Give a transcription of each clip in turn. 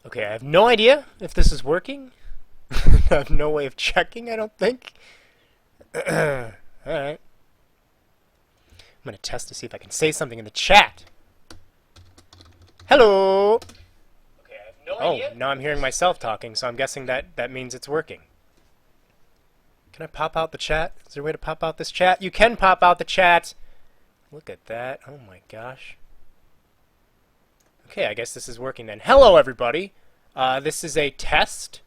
Okay, I have no idea if this is working. I have no way of checking, I don't think. Alright. I'm going to test to see if I can say something in the chat. Hello! Okay, I have no idea. Oh, now I'm hearing myself talking, so I'm guessing that means it's working. Can I pop out the chat? Is there a way to pop out this chat? You can pop out the chat! Look at that. Oh my gosh. Okay, I guess this is working then. Hello, everybody! This is a test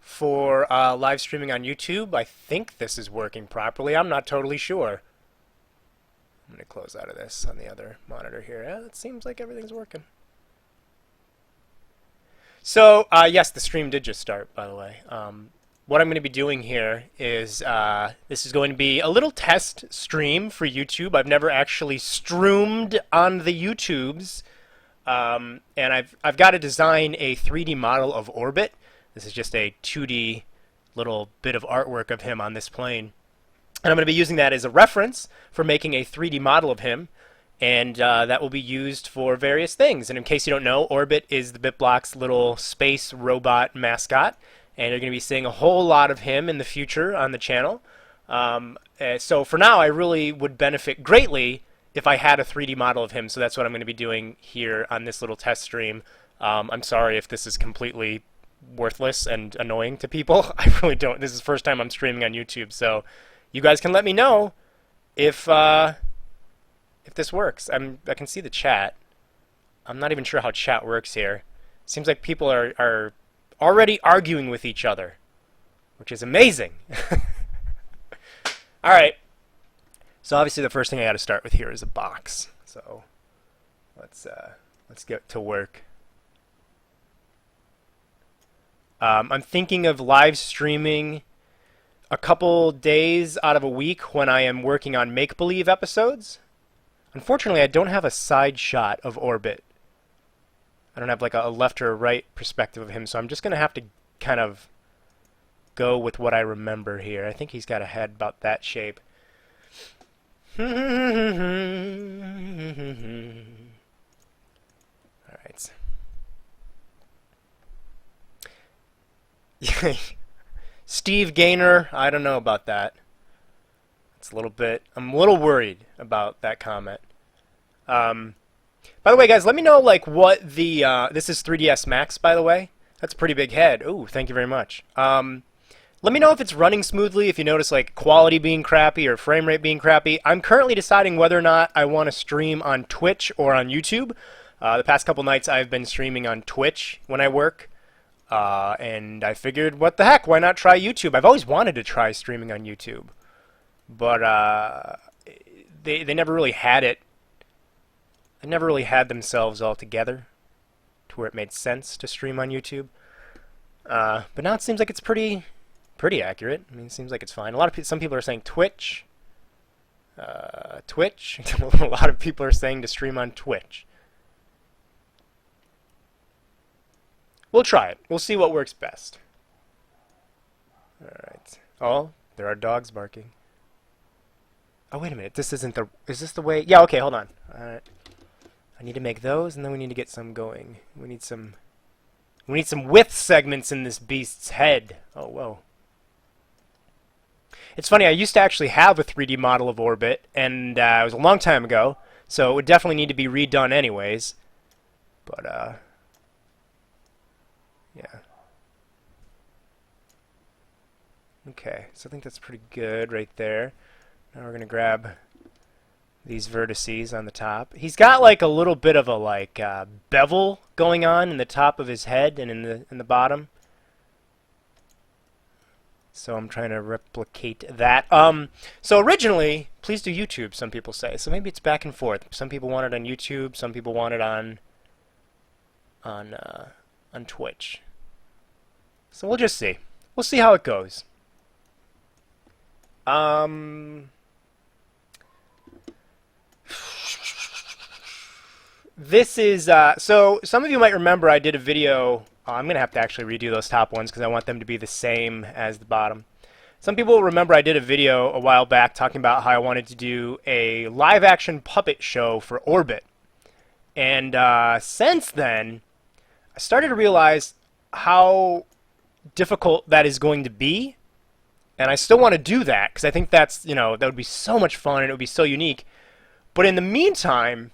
for live streaming on YouTube. I think this is working properly. I'm not totally sure. I'm going to close out of this on the other monitor here. Yeah, it seems like everything's working. So, yes, the stream did just start, by the way. What I'm going to be doing here is this is going to be a little test stream for YouTube. I've never actually streamed on the YouTubes. And I've got to design a 3D model of Orbit. This is just a 2D little bit of artwork of him on this plane. And I'm going to be using that as a reference for making a 3D model of him. And that will be used for various things. And in case you don't know, Orbit is the BitBlock's little space robot mascot. And you're going to be seeing a whole lot of him in the future on the channel. So for now, I really would benefit greatly if I had a 3D model of him. So that's what I'm going to be doing here on this little test stream. I'm sorry if this is completely worthless and annoying to people. I really don't. This is the first time I'm streaming on YouTube. So you guys can let me know if this works. I can see the chat. I'm not even sure how chat works here. Seems like people are already arguing with each other, which is amazing. All right. So obviously the first thing I got to start with here is a box. So let's get to work. I'm thinking of live streaming a couple days out of a week when I am working on make-believe episodes. Unfortunately, I don't have a side shot of Orbit. I don't have like a left or a right perspective of him, so I'm just going to have to kind of go with what I remember here. I think he's got a head about that shape. All right. Steve Gaynor, I don't know about that. It's a little bit, I'm a little worried about that comment. By the way, guys, let me know like what the this is 3ds Max, by the way. That's a pretty big head. Ooh, thank you very much. Let me know if it's running smoothly, if you notice like quality being crappy or frame rate being crappy. I'm currently deciding whether or not I want to stream on Twitch or on YouTube. The past couple nights I've been streaming on Twitch when I work. And I figured, what the heck, why not try YouTube? I've always wanted to try streaming on YouTube. But they never really had it. They never really had themselves all together to where it made sense to stream on YouTube. But now it seems like it's pretty accurate. I mean, it seems like it's fine. Some people are saying Twitch. Twitch. A lot of people are saying to stream on Twitch. We'll try it. We'll see what works best. All right. Oh, there are dogs barking. Oh, wait a minute. This isn't the... Is this the way... Yeah, okay, hold on. All right. I need to make those, and then we need to get some going. We need some width segments in this beast's head. Oh, whoa. It's funny, I used to actually have a 3D model of Orbit, and it was a long time ago, so it would definitely need to be redone anyways. But, yeah. Okay, so I think that's pretty good right there. Now we're going to grab these vertices on the top. He's got like a little bit of a like bevel going on in the top of his head and in the bottom. So I'm trying to replicate that. So originally, please do YouTube, some people say. So maybe it's back and forth. Some people want it on YouTube, some people want it on Twitch. So we'll just see. We'll see how it goes. This is, so some of you might remember I did a video. I'm going to have to actually redo those top ones because I want them to be the same as the bottom. Some people remember I did a video a while back talking about how I wanted to do a live-action puppet show for Orbit. And since then, I started to realize how difficult that is going to be, and I still want to do that because I think that's, that would be so much fun and it would be so unique. But in the meantime,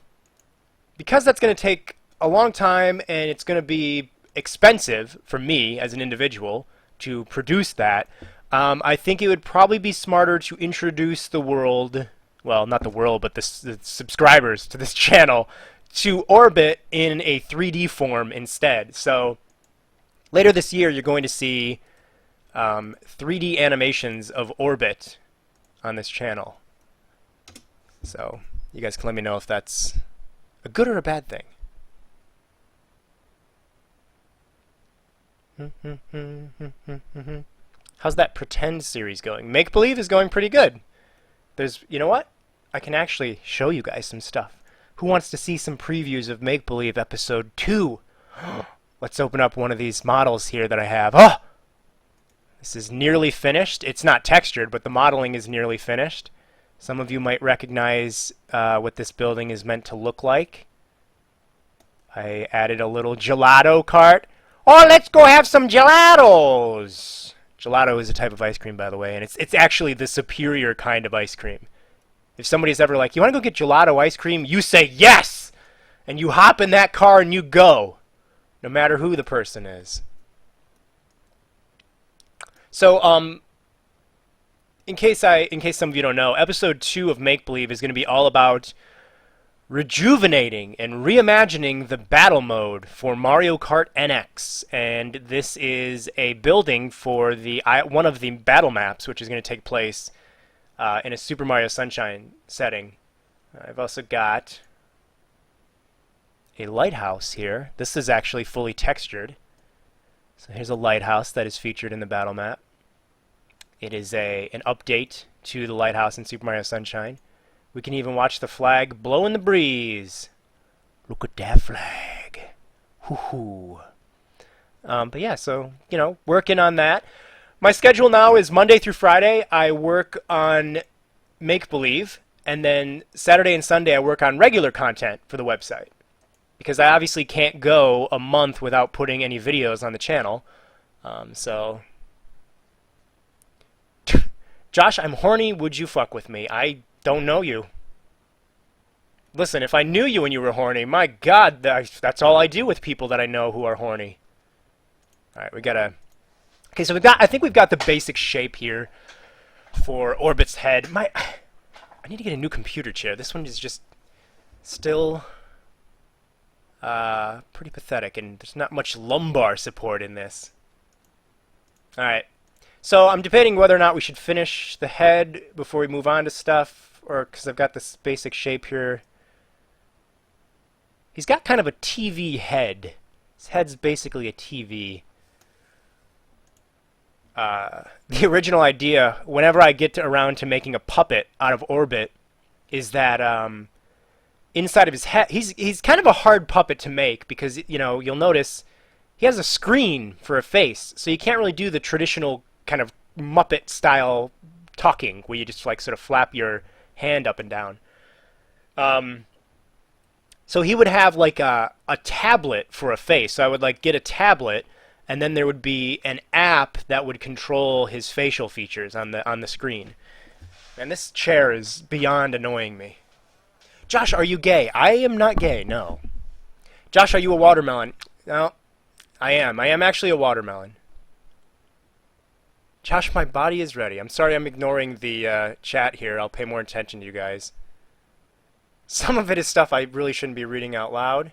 because that's going to take a long time and it's going to be expensive for me as an individual to produce that, I think it would probably be smarter to introduce the world, well, not the world, but the subscribers to this channel, to Orbit in a 3D form instead. So later this year, you're going to see 3D animations of Orbit on this channel. So you guys can let me know if that's a good or a bad thing. How's that Pretend series going? Make Believe is going pretty good. You know what? I can actually show you guys some stuff. Who wants to see some previews of Make Believe episode 2? Let's open up one of these models here that I have. Oh! This is nearly finished. It's not textured, but the modeling is nearly finished. Some of you might recognize what this building is meant to look like. I added a little gelato cart. Oh, let's go have some gelatos! Gelato is a type of ice cream, by the way, and it's actually the superior kind of ice cream. If somebody's ever like, you want to go get gelato ice cream? You say yes! And you hop in that car and you go, no matter who the person is. So, in case some of you don't know, episode 2 of Make Believe is going to be all about rejuvenating and reimagining the battle mode for Mario Kart NX. And this is a building for one of the battle maps, which is going to take place in a Super Mario Sunshine setting. I've also got a lighthouse here. This is actually fully textured. So here's a lighthouse that is featured in the battle map. It is an update to the lighthouse in Super Mario Sunshine. We can even watch the flag blow in the breeze. Look at that flag. Hoo-hoo. But yeah, so, working on that. My schedule now is Monday through Friday. I work on Make Believe, and then Saturday and Sunday I work on regular content for the website. Because I obviously can't go a month without putting any videos on the channel. So... Josh, I'm horny. Would you fuck with me? I don't know you. Listen, if I knew you when you were horny, my God, that's all I do with people that I know who are horny. All right, we gotta... Okay, so I think we've got the basic shape here for Orbit's head. I need to get a new computer chair. This one is just still pretty pathetic, and there's not much lumbar support in this. All right. So I'm debating whether or not we should finish the head before we move on to stuff, or because I've got this basic shape here. He's got kind of a TV head. His head's basically a TV. The original idea, whenever I get around to making a puppet out of Orbit, is that inside of his head, he's kind of a hard puppet to make because, you'll notice he has a screen for a face, so you can't really do the traditional kind of Muppet style talking where you just like sort of flap your hand up and down. So he would have like a tablet for a face. So I would like get a tablet, and then there would be an app that would control his facial features on the screen. And this chair is beyond annoying me. Josh, are you gay? I am not gay, no. Josh, are you a watermelon? No, I am. I am actually a watermelon. Josh, my body is ready. I'm sorry I'm ignoring the chat here. I'll pay more attention to you guys. Some of it is stuff I really shouldn't be reading out loud.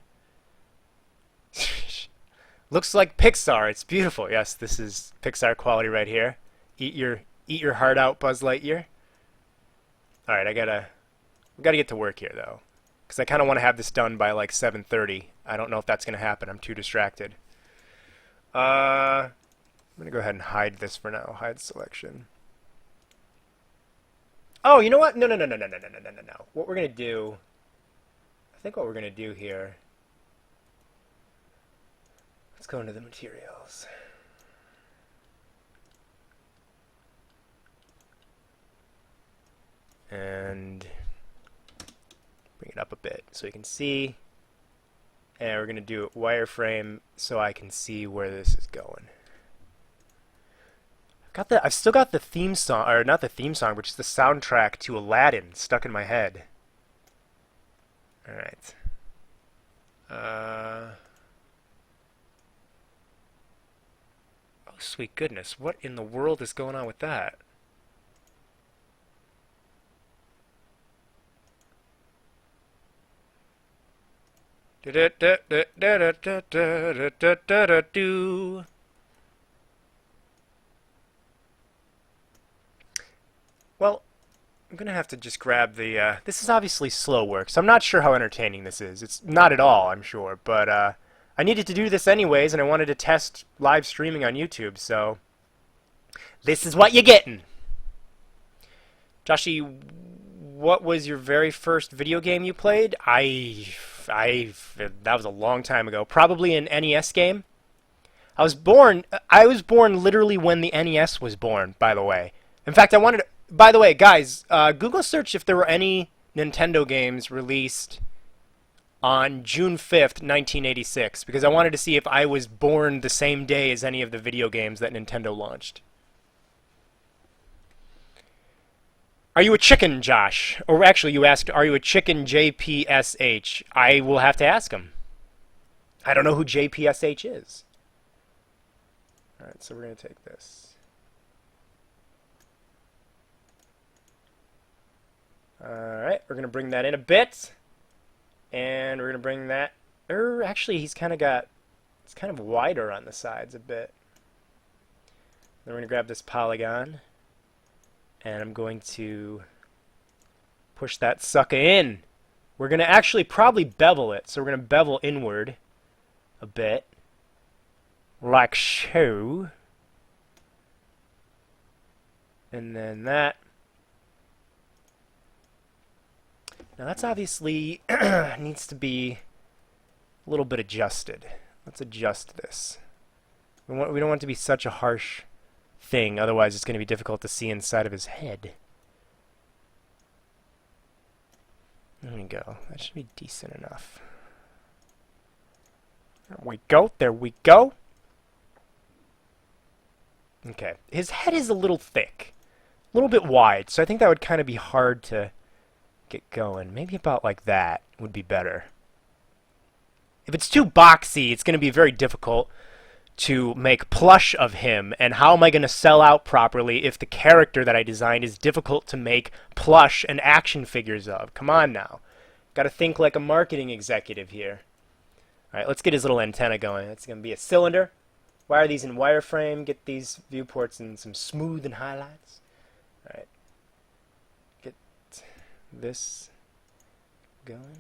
Looks like Pixar. It's beautiful. Yes, this is Pixar quality right here. Eat your heart out, Buzz Lightyear. All right, we gotta get to work here though, because I kind of want to have this done by like 7:30. I don't know if that's gonna happen. I'm too distracted. I'm going to go ahead and hide this for now. Hide selection. Oh, you know what? No. What we're going to do... I think what we're going to do here... Let's go into the materials. And... bring it up a bit so you can see. And we're going to do it wireframe so I can see where this is going. I've still got the theme song, or not the theme song, but just the soundtrack to Aladdin stuck in my head. Alright. Oh, sweet goodness. What in the world is going on with that? Well, I'm gonna have to just grab the, this is obviously slow work, so I'm not sure how entertaining this is. It's not at all, I'm sure, but, I needed to do this anyways, and I wanted to test live streaming on YouTube, so this is what you're getting. Joshy, what was your very first video game you played? That was a long time ago. Probably an NES game. I was born literally when the NES was born, by the way. In fact, by the way, guys, Google search if there were any Nintendo games released on June 5th, 1986, because I wanted to see if I was born the same day as any of the video games that Nintendo launched. Are you a chicken, Josh? Or actually, you asked, are you a chicken, JPSH? I will have to ask him. I don't know who JPSH is. Alright, so we're going to take this. Alright, we're going to bring that in a bit. And we're going to bring that... actually, he's kind of got... It's kind of wider on the sides a bit. Then we're going to grab this polygon. And I'm going to push that sucker in. We're going to actually probably bevel it. So we're going to bevel inward a bit. Like so. And then that. Now that's obviously needs to be a little bit adjusted. Let's adjust this. We don't want it to be such a harsh thing, otherwise it's going to be difficult to see inside of his head. There we go. That should be decent enough. There we go. There we go. Okay. His head is a little thick. A little bit wide, so I think that would kind of be hard to get going. Maybe about like that would be better. If it's too boxy, it's going to be very difficult to make plush of him, and how am I going to sell out properly if the character that I designed is difficult to make plush and action figures of? Come on now. Got to think like a marketing executive here. Alright, let's get his little antenna going. It's going to be a cylinder. Wire these in wireframe, get these viewports in some smooth and highlights. Alright. Get this going.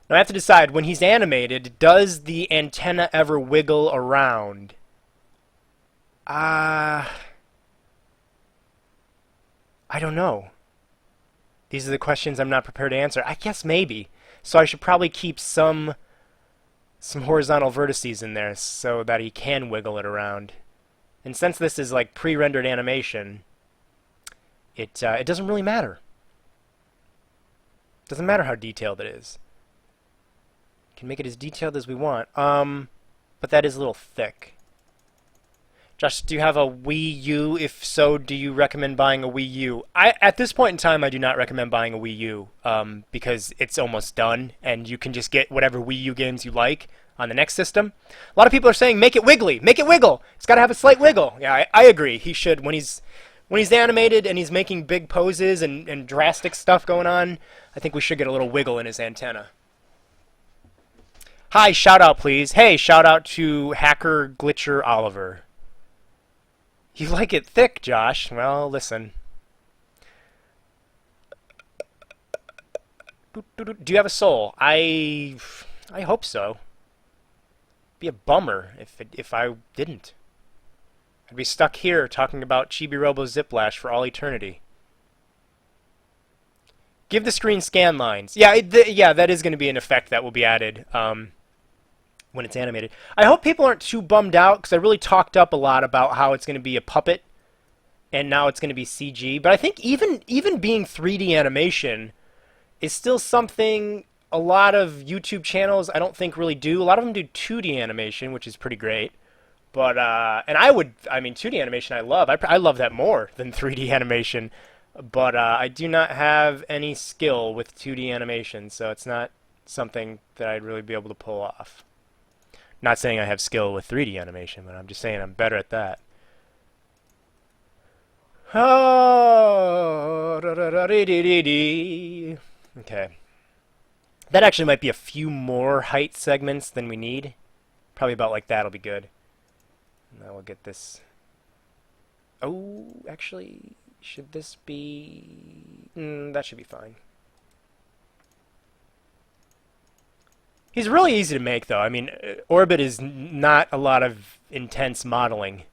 Now I have to decide, when he's animated, does the antenna ever wiggle around? I don't know. These are the questions I'm not prepared to answer. I guess maybe. So I should probably keep some horizontal vertices in there so that he can wiggle it around. And since this is like pre-rendered animation, it doesn't really matter. It doesn't matter how detailed it is. Can make it as detailed as we want. But that is a little thick. Josh, do you have a Wii U? If so, do you recommend buying a Wii U? At this point in time, I do not recommend buying a Wii U because it's almost done, and you can just get whatever Wii U games you like on the next system. A lot of people are saying, make it wiggly, make it wiggle. It's got to have a slight wiggle. Yeah, I agree. He should, when he's animated and he's making big poses and drastic stuff going on, I think we should get a little wiggle in his antenna. Hi, shout out please. Hey, shout out to Hacker Glitcher Oliver. You like it thick, Josh? Well, listen. Do you have a soul? I hope so. Be a bummer if I didn't. I'd be stuck here talking about Chibi Robo Ziplash for all eternity. Give the screen scan lines. Yeah, yeah, that is going to be an effect that will be added when it's animated. I hope people aren't too bummed out, because I really talked up a lot about how it's going to be a puppet, and now it's going to be CG. But I think even being 3D animation is still something a lot of YouTube channels I don't think really do. A lot of them do 2D animation, which is pretty great. But and I mean, 2D animation I love. I love that more than 3D animation. But I do not have any skill with 2D animation, so it's not something that I'd really be able to pull off. Not saying I have skill with 3D animation, but I'm just saying I'm better at that. Oh, okay. That actually might be a few more height segments than we need. Probably about like that'll be good. And then we'll get this. Oh, actually, should this be... that should be fine. He's really easy to make, though. I mean, Orbit is not a lot of intense modeling.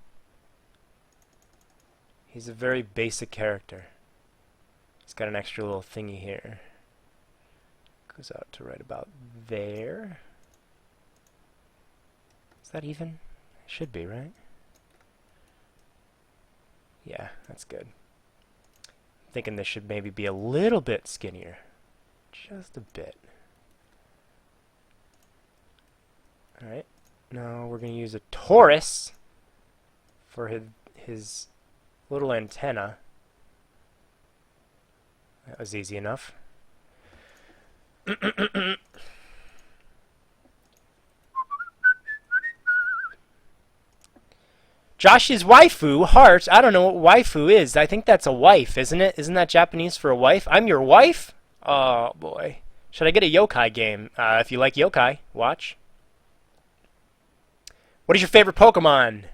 He's a very basic character. He's got an extra little thingy here. Goes out to right about there. Is that even? Should be, right? Yeah, that's good. I'm thinking this should maybe be a little bit skinnier. Just a bit. Alright. Now we're going to use a torus for his little antenna. That was easy enough. Josh's waifu, heart. I don't know what waifu is. I think that's a wife, isn't it? Isn't that Japanese for a wife? I'm your wife? Oh, boy. Should I get a yokai game? If you like yokai, watch. What is your favorite Pokemon?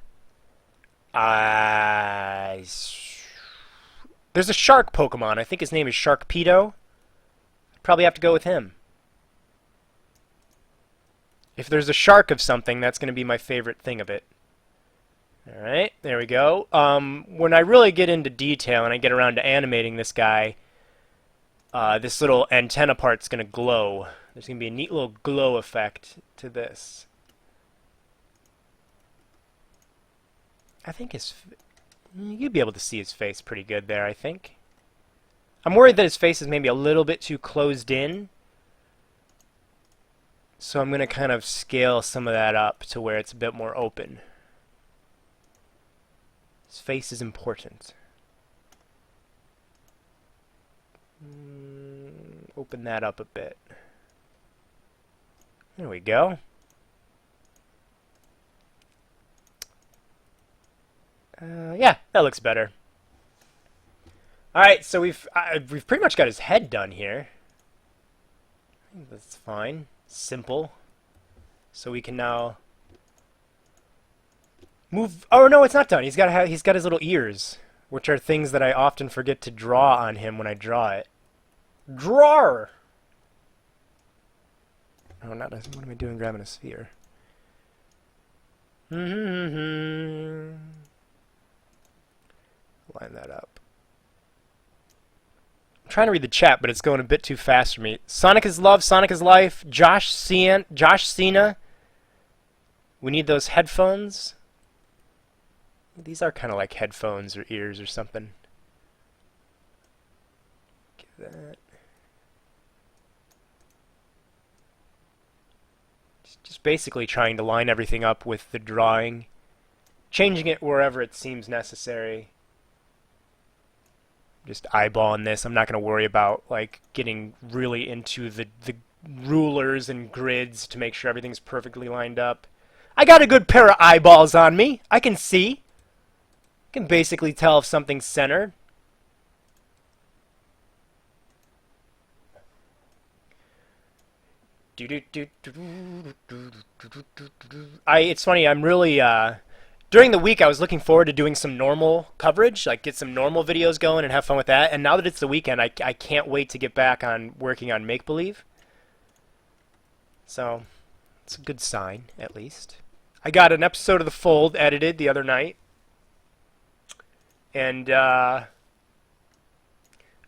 There's a shark Pokemon. I think his name is Sharkpedo. I'd probably have to go with him. If there's a shark of something, that's going to be my favorite thing of it. Alright, there we go. When I really get into detail and I get around to animating this guy, this little antenna part's going to glow. There's going to be a neat little glow effect to this. I think you'd be able to see his face pretty good there, I think. I'm worried that his face is maybe a little bit too closed in. So I'm going to kind of scale some of that up to where it's a bit more open. His face is important. Open that up a bit. There we go. Yeah, that looks better. All right, so we've pretty much got his head done here. I think that's fine. Simple. So we can now move. Oh no, it's not done. He's got his little ears, which are things that I often forget to draw on him when I draw it. Drawer. Oh, not a, what am I doing? Grabbing a sphere. Line that up. I'm trying to read the chat, but it's going a bit too fast for me. Sonic is love, Sonic is life. Josh Cena. We need those headphones. These are kind of like headphones or ears or something. Get that. Just basically trying to line everything up with the drawing, changing it wherever it seems necessary. Just eyeballing this. I'm not going to worry about like getting really into the rulers and grids to make sure everything's perfectly lined up. I got a good pair of eyeballs on me. I can see. I can basically tell if something's centered. It's funny, I'm really during the week I was looking forward to doing some normal coverage, like get some normal videos going and have fun with that. And now that it's the weekend, I can't wait to get back on working on Make Believe. So, it's a good sign, at least. I got an episode of The Fold edited the other night. And I'm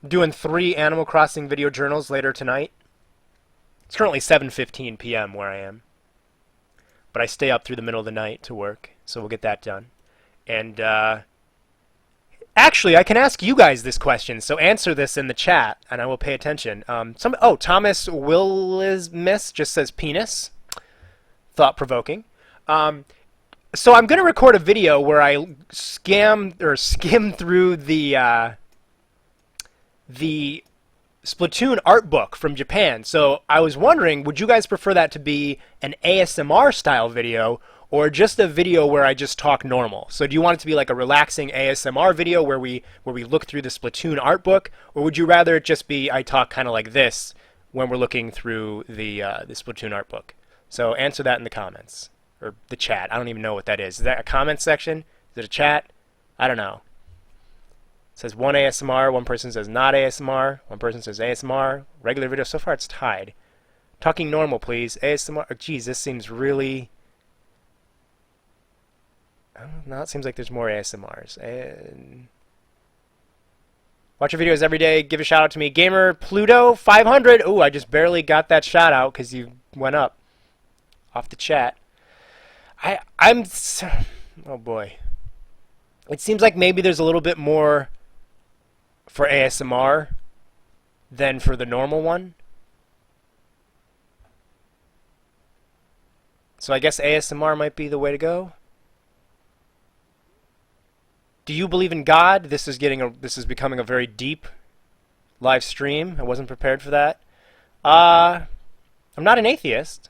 doing 3 Animal Crossing video journals later tonight. It's currently 7:15 p.m. where I am. But I stay up through the middle of the night to work, so we'll get that done. And Actually, I can ask you guys this question, so answer this in the chat, and I will pay attention. Thomas Willismiss just says penis. Thought-provoking. So I'm going to record a video where I skim through the Splatoon art book from Japan. So I was wondering, would you guys prefer that to be an ASMR style video or just a video where I just talk normal? So do you want it to be like a relaxing ASMR video where we look through the Splatoon art book, or would you rather it just be I talk kind of like this when we're looking through the Splatoon art book? So answer that in the comments or the chat. I don't even know what that is. Is that a comment section? Is it a chat? I don't know. It says one ASMR, one person says not ASMR, one person says ASMR, regular video. So far it's tied. Talking normal, please. ASMR. Oh, geez, this seems really... I don't know, it seems like there's more ASMRs. And... Watch your videos every day. Give a shout out to me. Gamer Pluto 500. Ooh, I just barely got that shout out because you went up off the chat. I'm... Oh, boy. It seems like maybe there's a little bit more for ASMR than for the normal one. So I guess ASMR might be the way to go. Do you believe in God? This is becoming a very deep live stream. I wasn't prepared for that. I'm not an atheist,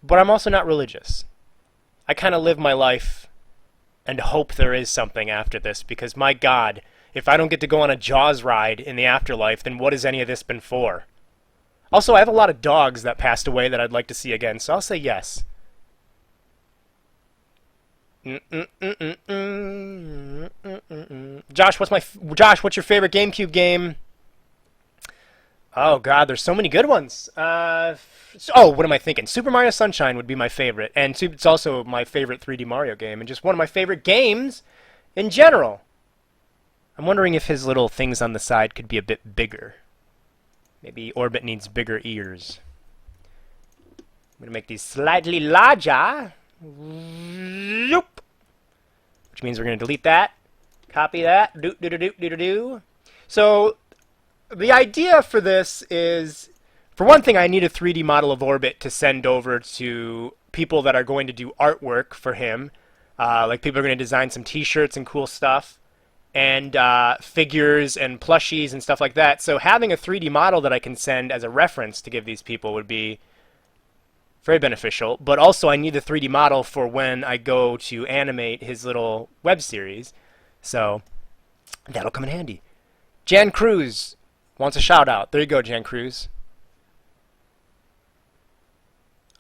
but I'm also not religious. I kind of live my life and hope there is something after this, because my God, if I don't get to go on a Jaws ride in the afterlife, then what has any of this been for? Also, I have a lot of dogs that passed away that I'd like to see again, so I'll say yes. Josh, what's your favorite GameCube game? Oh God, there's so many good ones. What am I thinking? Super Mario Sunshine would be my favorite, and it's also my favorite 3D Mario game, and just one of my favorite games in general. I'm wondering if his little things on the side could be a bit bigger. Maybe Orbit needs bigger ears. I'm gonna make these slightly larger. Which means we're gonna delete that, copy that, do. So the idea for this is, for one thing, I need a 3D model of Orbit to send over to people that are going to do artwork for him. Like people are going to design some t-shirts and cool stuff, and figures and plushies and stuff like that. So having a 3D model that I can send as a reference to give these people would be very beneficial. But also I need the 3D model for when I go to animate his little web series. So that'll come in handy. Jan Cruz wants a shout out. There you go, Jan Cruz.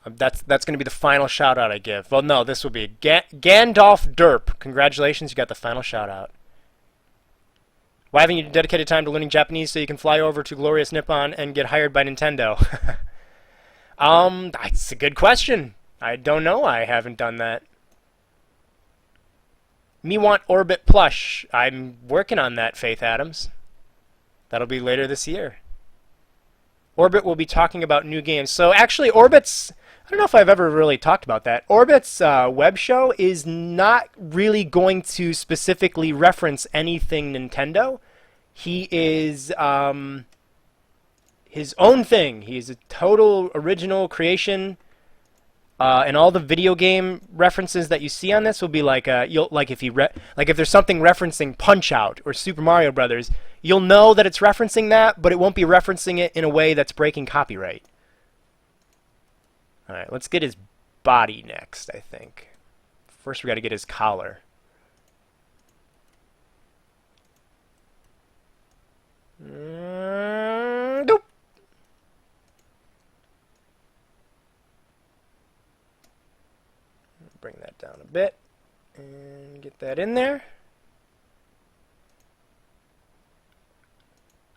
That's going to be the final shout out I give. Well, no, this will be Gandalf Derp. Congratulations, you got the final shout out. Why haven't you dedicated time to learning Japanese so you can fly over to glorious Nippon and get hired by Nintendo? That's a good question. I don't know. I haven't done that. Me want Orbit plush. I'm working on that, Faith Adams. That'll be later this year. Orbit will be talking about new games. So actually, Orbit's... I don't know if I've ever really talked about that. Orbit's web show is not really going to specifically reference anything Nintendo. He is his own thing. He's a total original creation. And all the video game references that you see on this will be like if there's something referencing Punch-Out or Super Mario Brothers, you'll know that it's referencing that, but it won't be referencing it in a way that's breaking copyright. All right, let's get his body next, I think. First, we got to get his collar. Doop. Bring that down a bit and get that in there.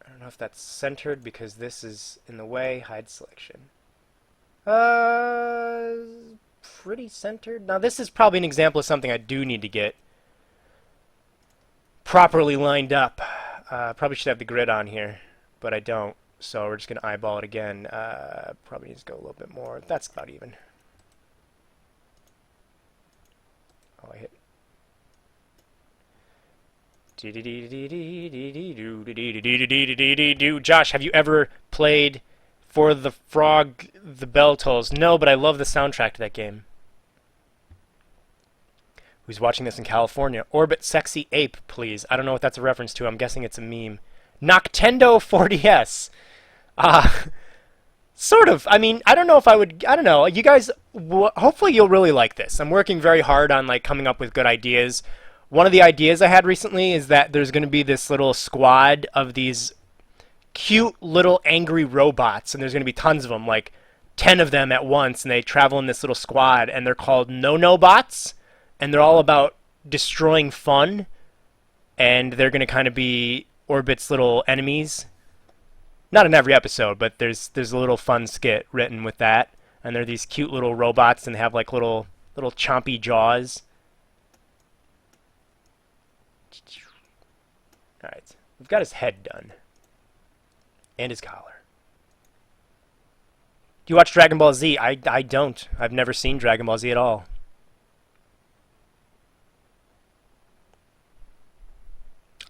I don't know if that's centered because this is in the way. Hide selection. Pretty centered. Now this is probably an example of something I do need to get properly lined up. Probably should have the grid on here, but I don't. So we're just going to eyeball it again. Probably needs to go a little bit more. That's about even. Oh, I hit Josh, have you ever played For the Frog the Bell Tolls? No, but I love the soundtrack to that game. Who's watching this in California? Orbit Sexy Ape, please. I don't know what that's a reference to. I'm guessing it's a meme. Noctendo 4DS. Sort of. I mean, I don't know if I would. I don't know. You guys, hopefully you'll really like this. I'm working very hard on like coming up with good ideas. One of the ideas I had recently is that there's going to be this little squad of these cute little angry robots, and there's going to be tons of them, like 10 of them at once, and they travel in this little squad, and they're called No-No Bots, and they're all about destroying fun, and they're going to kind of be Orbit's little enemies. Not in every episode, but there's a little fun skit written with that, and they're these cute little robots, and they have like little chompy jaws. All right, we've got his head done, and his collar. Do you watch Dragon Ball Z? I don't. I've never seen Dragon Ball Z at all.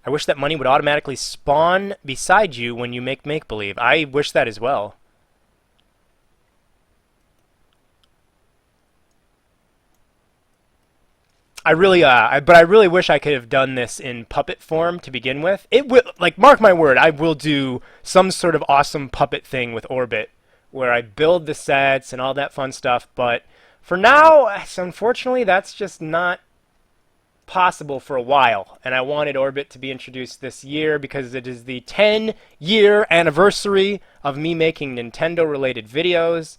I wish that money would automatically spawn beside you when you make make-believe. I wish that as well. I really, but I really wish I could have done this in puppet form to begin with. It will, like, mark my word, I will do some sort of awesome puppet thing with Orbit, where I build the sets and all that fun stuff. But for now, unfortunately, that's just not possible for a while, and I wanted Orbit to be introduced this year because it is the 10-year anniversary of me making Nintendo-related videos,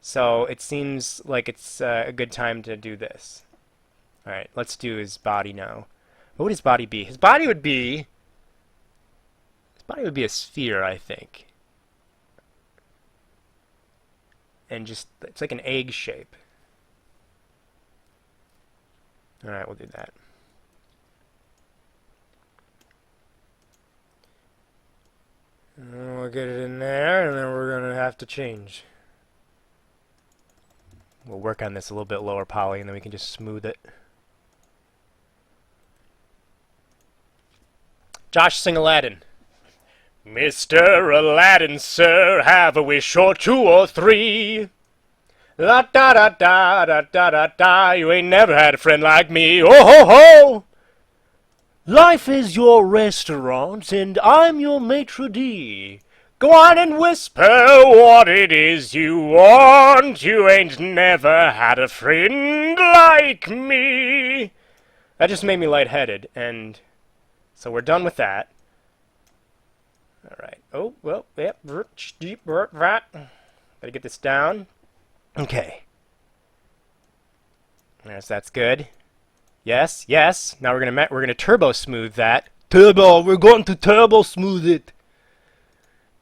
so it seems like it's a good time to do this. Alright, let's do his body now. What would his body be? His body would be a sphere, I think. And just, it's like an egg shape. Alright, we'll do that. We'll get it in there, and then we're going to have to change. We'll work on this a little bit lower poly, and then we can just smooth it. Josh, sing Aladdin. Mr. Aladdin, sir, have a wish or two or three. La da da da da da da da, you ain't never had a friend like me. Oh ho ho! Life is your restaurant, and I'm your maitre d'. Go on and whisper what it is you want. You ain't never had a friend like me. That just made me lightheaded, and so we're done with that. Alright. Oh, well, yep. Better get this down. Okay. Yes, that's good. Yes, yes. Now we're gonna turbo smooth that. Turbo, we're going to turbo smooth it.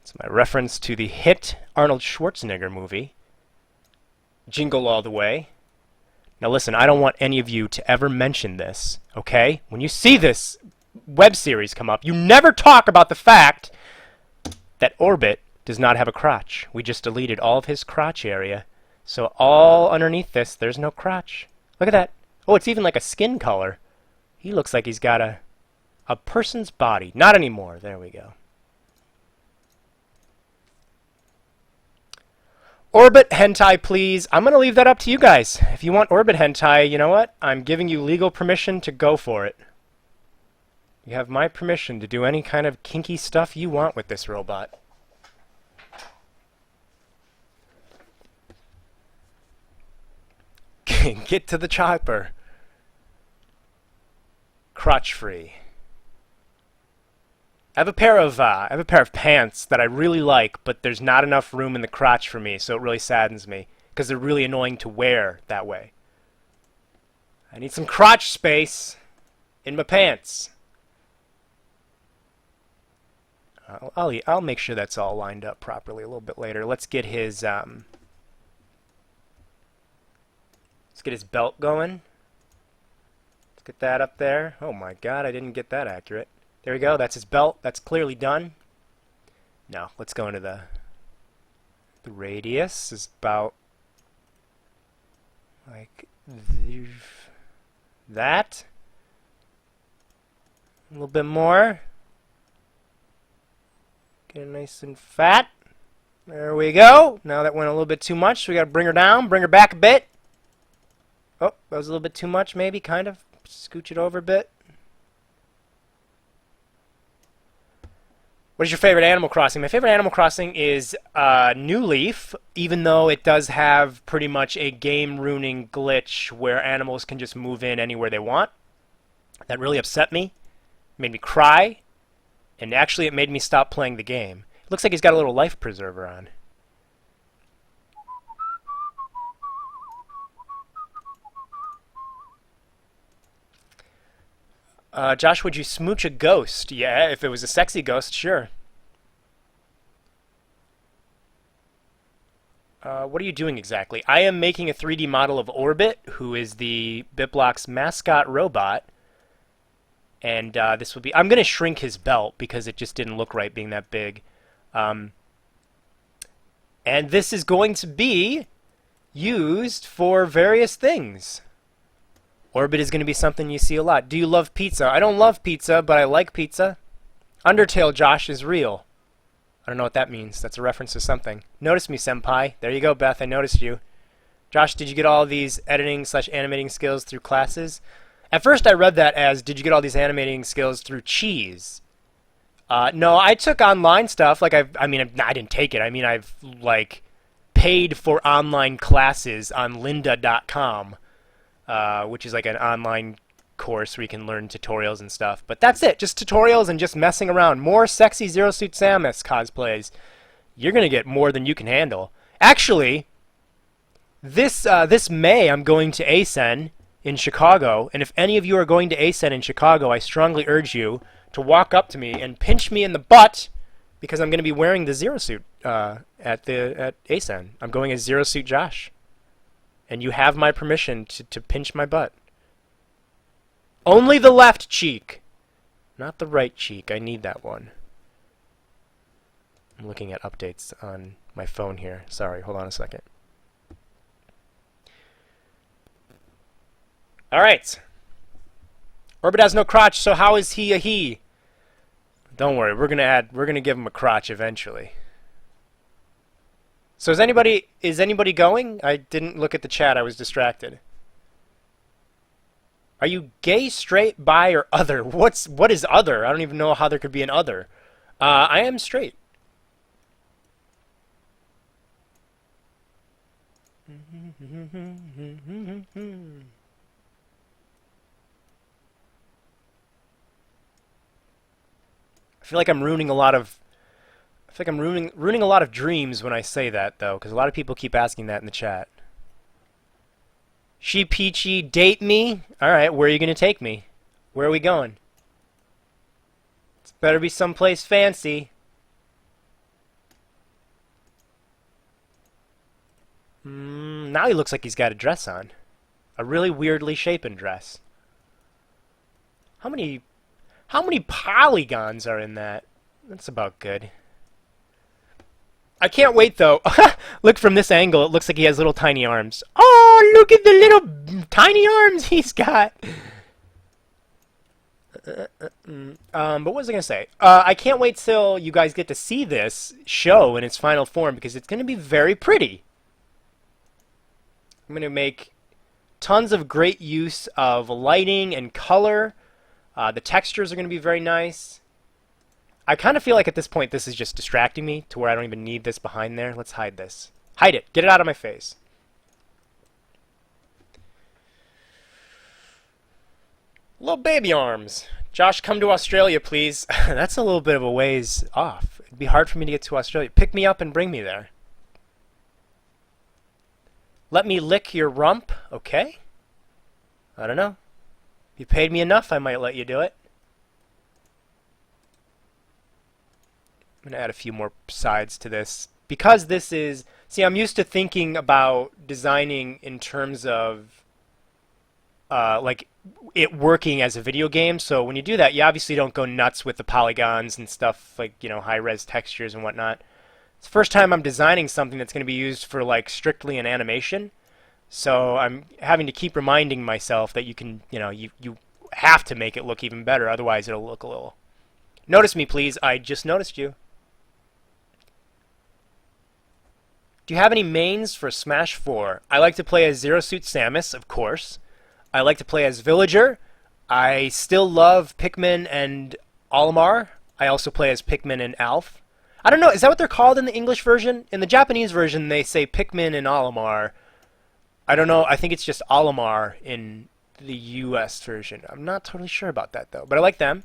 It's my reference to the hit Arnold Schwarzenegger movie, Jingle All the Way. Now listen, I don't want any of you to ever mention this, okay? When you see this web series come up, you never talk about the fact that Orbit does not have a crotch. We just deleted all of his crotch area. So all underneath this, there's no crotch. Look at that. Oh, it's even like a skin color. He looks like he's got a person's body. Not anymore. There we go. Orbit hentai, please. I'm going to leave that up to you guys. If you want Orbit hentai, you know what? I'm giving you legal permission to go for it. You have my permission to do any kind of kinky stuff you want with this robot. Get to the chopper. Crotch free. I have a pair of pants that I really like, but there's not enough room in the crotch for me, so it really saddens me because they're really annoying to wear that way. I need some crotch space in my pants. I'll make sure that's all lined up properly a little bit later. Let's get his belt going. Let's get that up there. Oh my god, I didn't get that accurate. There we go, that's his belt. That's clearly done. Now, let's go into the radius is about like that. A little bit more. Get it nice and fat. There we go. Now that went a little bit too much, so we got to bring her down, bring her back a bit. Oh, that was a little bit too much, maybe, kind of. Scooch it over a bit. What is your favorite Animal Crossing? My favorite Animal Crossing is New Leaf, even though it does have pretty much a game-ruining glitch where animals can just move in anywhere they want. That really upset me. Made me cry. And actually, it made me stop playing the game. It looks like he's got a little life preserver on. Josh, would you smooch a ghost? Yeah, if it was a sexy ghost, sure. What are you doing exactly? I am making a 3D model of Orbit, who is the BitBlock's mascot robot. And this will be... I'm going to shrink his belt because it just didn't look right being that big. And this is going to be used for various things. Orbit is going to be something you see a lot. Do you love pizza? I don't love pizza, but I like pizza. Undertale, Josh, is real. I don't know what that means. That's a reference to something. Notice me, senpai. There you go, Beth. I noticed you. Josh, did you get all these editing/animating skills through classes? At first, I read that as, did you get all these animating skills through cheese? No, I took online stuff. Like, I didn't take it. I mean, I've, like, paid for online classes on lynda.com. Which is like an online course where you can learn tutorials and stuff. But that's it, just tutorials and just messing around. More sexy Zero Suit Samus cosplays. You're going to get more than you can handle. Actually, this May I'm going to ASEN in Chicago, and if any of you are going to ASEN in Chicago, I strongly urge you to walk up to me and pinch me in the butt because I'm going to be wearing the Zero Suit at ASEN. I'm going as Zero Suit Josh. And you have my permission to pinch my butt. Only the left cheek. Not the right cheek. I need that one. I'm looking at updates on my phone here. Sorry, hold on a second. Alright. Orbit has no crotch, so how is he a he? Don't worry, we're gonna give him a crotch eventually. So is anybody going? I didn't look at the chat, I was distracted. Are you gay, straight, bi, or other? What is other? I don't even know how there could be an other. I am straight. I feel like I'm ruining a lot of ruining a lot of dreams when I say that, though, because a lot of people keep asking that in the chat. She Peachy, date me? Alright, where are you going to take me? Where are we going? It's better be someplace fancy. Now he looks like he's got a dress on. A really weirdly shapen dress. How many polygons are in that? That's about good. I can't wait, though. Look, from this angle, it looks like he has little tiny arms. Oh, look at the little tiny arms he's got. But what was I going to say? I can't wait till you guys get to see this show in its final form, because it's going to be very pretty. I'm going to make tons of great use of lighting and color. The textures are going to be very nice. I kind of feel like at this point this is just distracting me to where I don't even need this behind there. Let's hide this. Hide it. Get it out of my face. Little baby arms. Josh, come to Australia, please. That's a little bit of a ways off. It'd be hard for me to get to Australia. Pick me up and bring me there. Let me lick your rump. Okay. I don't know. If you paid me enough, I might let you do it. I'm going to add a few more sides to this. Because this is... See, I'm used to thinking about designing in terms of like it working as a video game. So when you do that, you obviously don't go nuts with the polygons and stuff like, you know, high-res textures and whatnot. It's the first time I'm designing something that's going to be used for like strictly an animation. So I'm having to keep reminding myself that you can, you know, you have to make it look even better, otherwise it'll look a little... Notice me, please. I just noticed you. Do you have any mains for Smash 4? I like to play as Zero Suit Samus, of course. I like to play as Villager. I still love Pikmin and Olimar. I also play as Pikmin and Alf. I don't know, is that what they're called in the English version? In the Japanese version, they say Pikmin and Olimar. I don't know, I think it's just Olimar in the US version. I'm not totally sure about that, though, but I like them.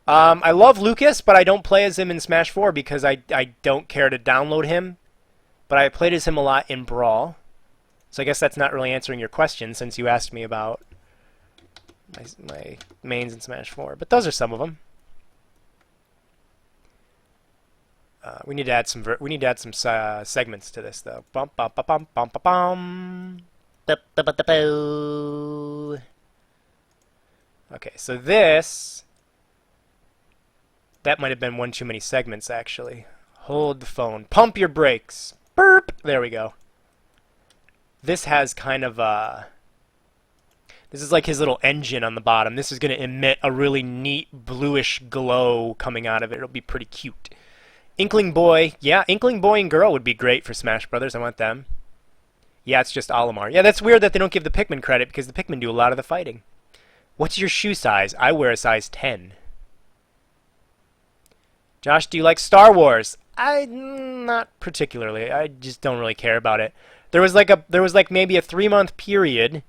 I love Lucas, but I don't play as him in Smash 4 because I don't care to download him. But I played as him a lot in Brawl. So I guess that's not really answering your question since you asked me about my mains in Smash 4. But those are some of them. We need to add some segments to this though. Bum bum bum bum bum bum bum. Okay, so that might have been one too many segments actually. Hold the phone. Pump your brakes. Burp. There we go. This has kind of this is like his little engine on the bottom. This is going to emit a really neat bluish glow coming out of it. It'll be pretty cute. Inkling Boy. Yeah, Inkling Boy and Girl would be great for Smash Brothers. I want them. Yeah, it's just Olimar. Yeah, that's weird that they don't give the Pikmin credit because the Pikmin do a lot of the fighting. What's your shoe size? I wear a size 10. Josh, do you like Star Wars? Not particularly. I just don't really care about it. There was like maybe a 3-month period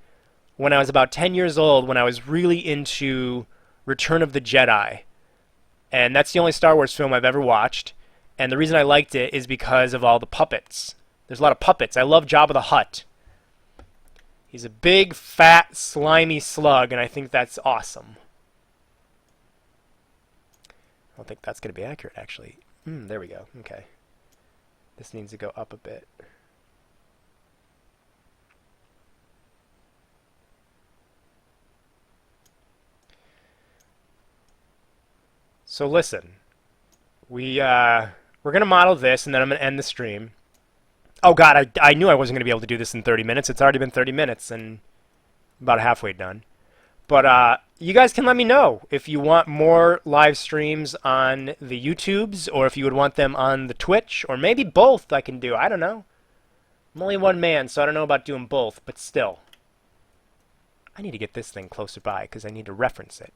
when I was about 10 years old when I was really into Return of the Jedi. And that's the only Star Wars film I've ever watched. And the reason I liked it is because of all the puppets. There's a lot of puppets. I love Jabba the Hutt. He's a big, fat, slimy slug, and I think that's awesome. I don't think that's going to be accurate, actually. There we go. Okay. This needs to go up a bit. So listen. We're going to model this, and then I'm going to end the stream. Oh, God, I knew I wasn't going to be able to do this in 30 minutes. It's already been 30 minutes, and I'm about halfway done. But you guys can let me know if you want more live streams on the YouTubes, or if you would want them on the Twitch, or maybe both I can do. I don't know. I'm only one man, so I don't know about doing both, but still. I need to get this thing closer by, because I need to reference it.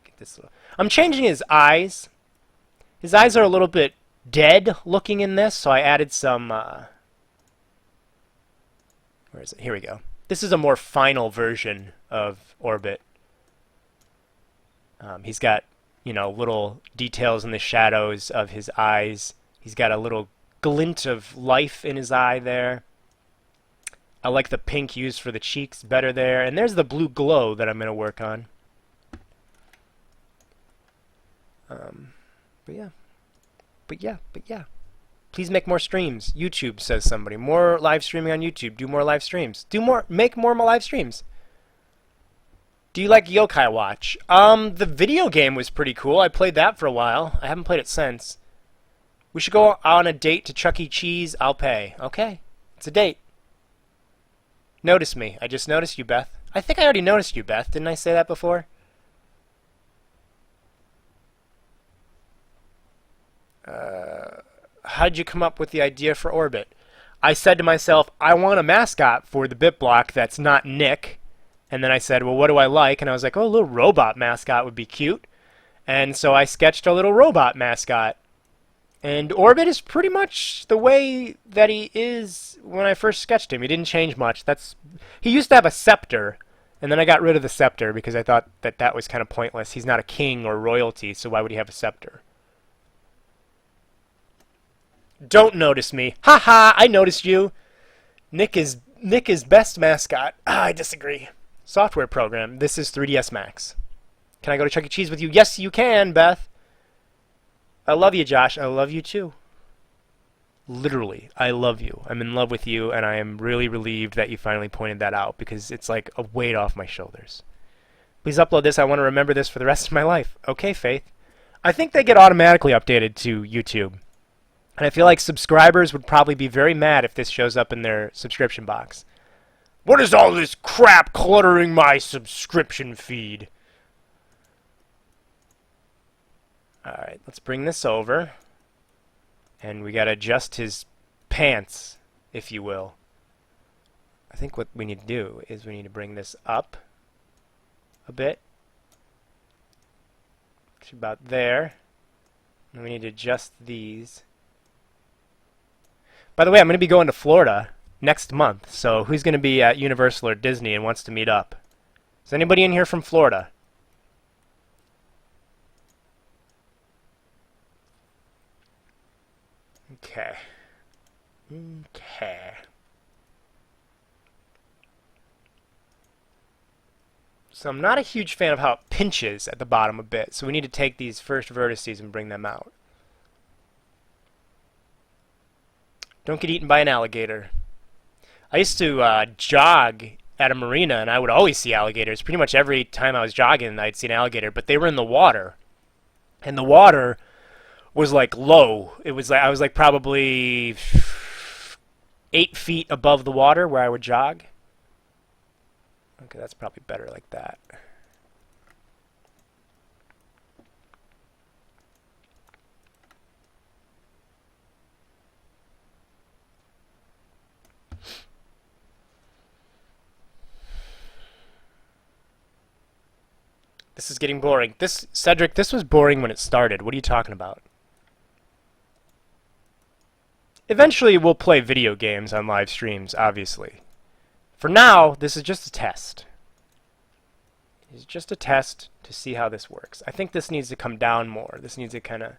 Get this. I'm changing his eyes. His eyes are a little bit dead looking in this, so I added some... where is it? Here we go. This is a more final version of Orbit. He's got, you know, little details in the shadows of his eyes. He's got a little glint of life in his eye there. I like the pink used for the cheeks better there. And there's the blue glow that I'm going to work on. But yeah. Please make more streams. YouTube, says somebody. More live streaming on YouTube. Do more live streams. Make more live streams. Do you like Yokai Watch? The video game was pretty cool. I played that for a while. I haven't played it since. We should go on a date to Chuck E. Cheese. I'll pay. Okay. It's a date. Notice me. I just noticed you, Beth. I think I already noticed you, Beth. Didn't I say that before? How did you come up with the idea for Orbit? I said to myself, I want a mascot for the bit block that's not Nick. And then I said, well, what do I like? And I was like, oh, a little robot mascot would be cute. And so I sketched a little robot mascot. And Orbit is pretty much the way that he is when I first sketched him. He didn't change much. He used to have a scepter. And then I got rid of the scepter because I thought that was kind of pointless. He's not a king or royalty, so why would he have a scepter? Don't notice me. Ha ha, I noticed you. Nick is best mascot. I disagree. Software program. This is 3ds Max. Can I go to Chuck E. Cheese with you? Yes, you can, Beth. I love you, Josh. I love you too. Literally, I love you. I'm in love with you, and I am really relieved that you finally pointed that out because it's like a weight off my shoulders. Please upload this. I want to remember this for the rest of my life. Okay, Faith. I think they get automatically updated to YouTube. And I feel like subscribers would probably be very mad if this shows up in their subscription box. What is all this crap cluttering my subscription feed? Alright, let's bring this over. And we gotta adjust his pants, if you will. I think what we need to do is we need to bring this up a bit. It's about there. And we need to adjust these. By the way, I'm going to be going to Florida next month. So who's going to be at Universal or Disney and wants to meet up? Is anybody in here from Florida? Okay. Okay. So I'm not a huge fan of how it pinches at the bottom a bit. So we need to take these first vertices and bring them out. Don't get eaten by an alligator. I used to jog at a marina, and I would always see alligators. Pretty much every time I was jogging, I'd see an alligator. But they were in the water, and the water was like low. It was like I was like probably 8 feet above the water where I would jog. Okay, that's probably better like that. This is getting boring. Cedric, this was boring when it started. What are you talking about? Eventually, we'll play video games on live streams, obviously. For now, this is just a test. It's just a test to see how this works. I think this needs to come down more. This needs to get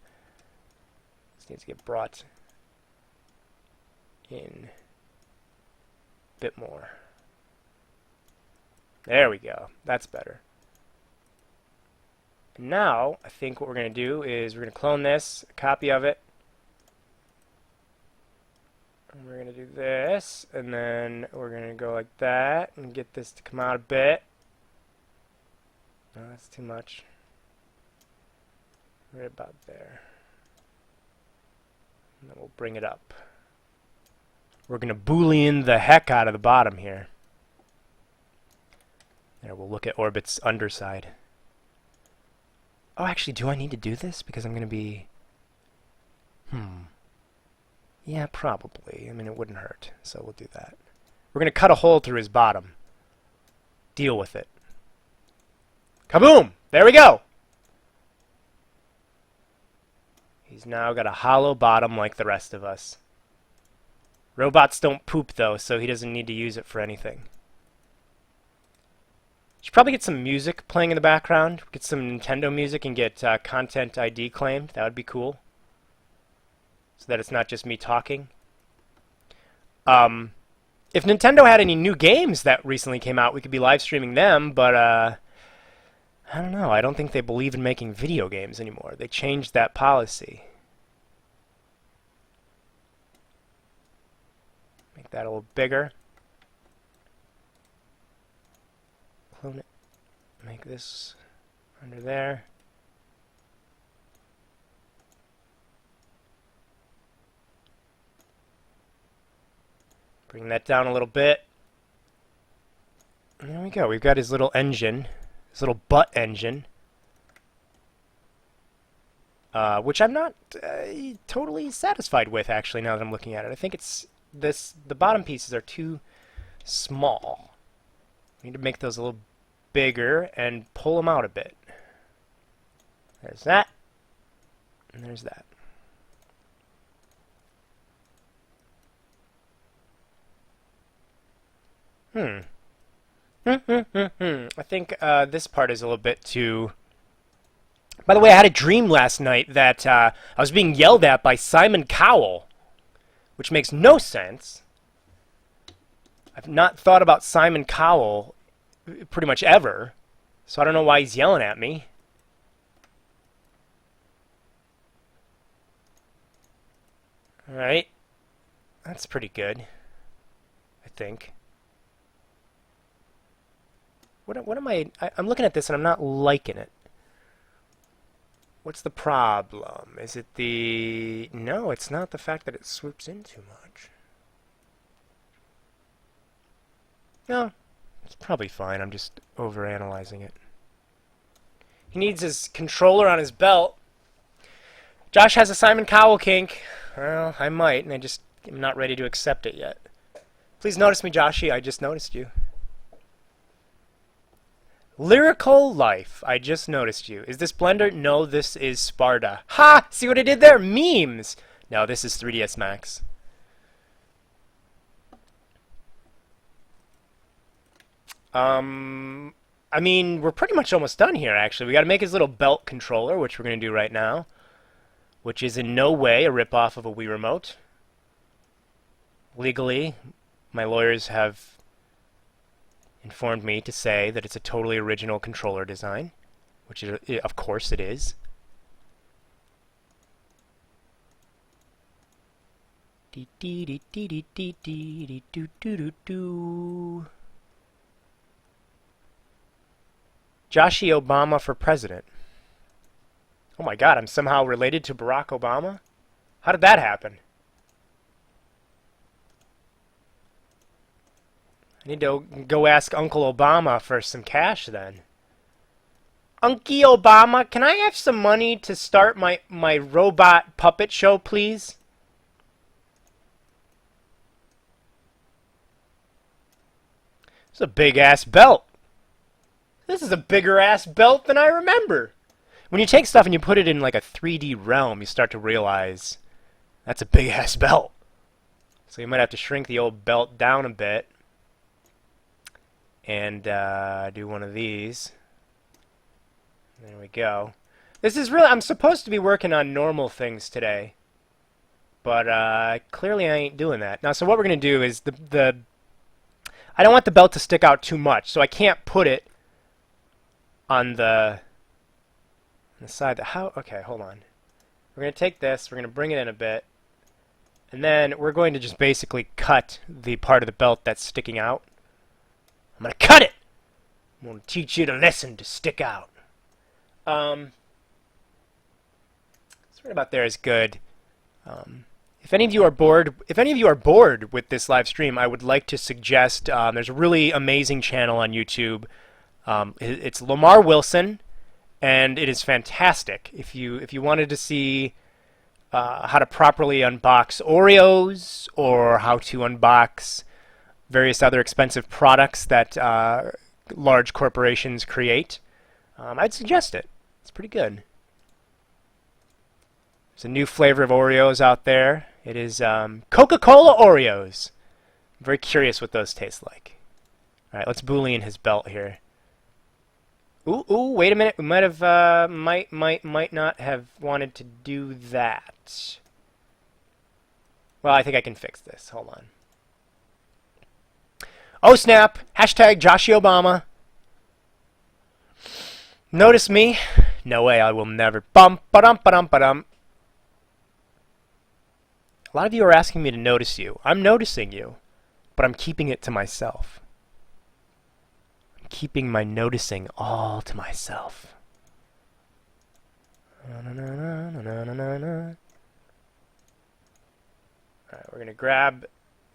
brought in a bit more. There we go. That's better. Now, I think what we're going to do is we're going to clone this, a copy of it. And we're going to do this, and then we're going to go like that and get this to come out a bit. No, that's too much. Right about there. And then we'll bring it up. We're going to Boolean the heck out of the bottom here. There, we'll look at Orbit's underside. Oh, actually, do I need to do this? Because I'm going to be... Yeah, probably. I mean, it wouldn't hurt, so we'll do that. We're going to cut a hole through his bottom. Deal with it. Kaboom! There we go! He's now got a hollow bottom like the rest of us. Robots don't poop, though, so he doesn't need to use it for anything. Should probably get some music playing in the background. Get some Nintendo music and get Content ID claimed. That would be cool. So that it's not just me talking. If Nintendo had any new games that recently came out, we could be live streaming them, but I don't know. I don't think they believe in making video games anymore. They changed that policy. Make that a little bigger. Clone it. Make this under there. Bring that down a little bit. And there we go. We've got his little engine. His little butt engine. Which I'm not totally satisfied with, actually, now that I'm looking at it. I think it's this. The bottom pieces are too small. We need to make those a little bigger and pull them out a bit. There's that. And there's that. I think this part is a little bit too... By the way, I had a dream last night that I was being yelled at by Simon Cowell, which makes no sense. I've not thought about Simon Cowell pretty much ever, so I don't know why he's yelling at me. Alright. That's pretty good, I think. What am I'm looking at this and I'm not liking it. What's the problem? Is it the... No, it's not the fact that it swoops in too much. No, it's probably fine. I'm just overanalyzing it. He needs his controller on his belt. Josh has a Simon Cowell kink. Well, I might, and I just am not ready to accept it yet. Please notice me, Joshy. I just noticed you. Lyrical Life. I just noticed you. Is this Blender? No, this is Sparta. Ha! See what I did there? Memes! No, this is 3ds Max. I mean, we're pretty much almost done here, actually. We got to make his little belt controller, which we're going to do right now, which is in no way a ripoff of a Wii Remote. Legally, my lawyers have informed me to say that it's a totally original controller design, which of course it is. Joshi Obama for president. Oh my god, I'm somehow related to Barack Obama? How did that happen? I need to go ask Uncle Obama for some cash then. Unky Obama, can I have some money to start my robot puppet show, please? It's a big-ass belt. This is a bigger-ass belt than I remember. When you take stuff and you put it in like a 3D realm, you start to realize that's a big-ass belt. So you might have to shrink the old belt down a bit and do one of these. There we go. This is really... I'm supposed to be working on normal things today, but clearly I ain't doing that. Now, so what we're going to do is I don't want the belt to stick out too much, so I can't put it on the side. Okay, hold on. We're going to take this, we're going to bring it in a bit, and then we're going to just basically cut the part of the belt that's sticking out. I'm going to cut it! I'm going to teach you the lesson to stick out. Right about there is good. If any of you are bored with this live stream, I would like to suggest there's a really amazing channel on YouTube. It's Lamar Wilson, and it is fantastic. If you wanted to see how to properly unbox Oreos or how to unbox various other expensive products that large corporations create, I'd suggest it. It's pretty good. There's a new flavor of Oreos out there. It is Coca-Cola Oreos. I'm very curious what those taste like. All right, let's Boolean his belt here. Ooh, wait a minute. We might have, might not have wanted to do that. Well, I think I can fix this. Hold on. Oh, snap. Hashtag Joshi Obama. Notice me? No way, I will never. Bum, ba-dum, ba-dum, ba-dum. A lot of you are asking me to notice you. I'm noticing you, but I'm keeping it to myself. Keeping my noticing all to myself. Alright, we're gonna grab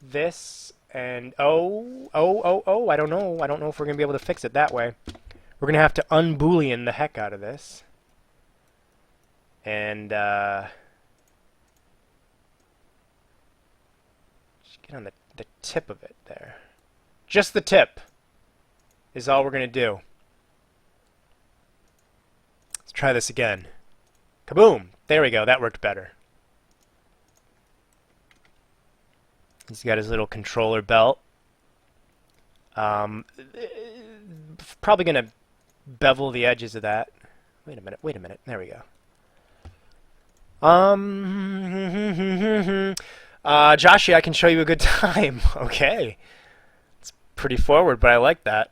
this and oh, I don't know if we're gonna be able to fix it that way. We're gonna have to unboolean the heck out of this. And just get on the tip of it there. Just the tip is all we're going to do. Let's try this again. Kaboom! There we go. That worked better. He's got his little controller belt. Probably going to bevel the edges of that. Wait a minute. There we go. Joshi, I can show you a good time. Okay. It's pretty forward, but I like that.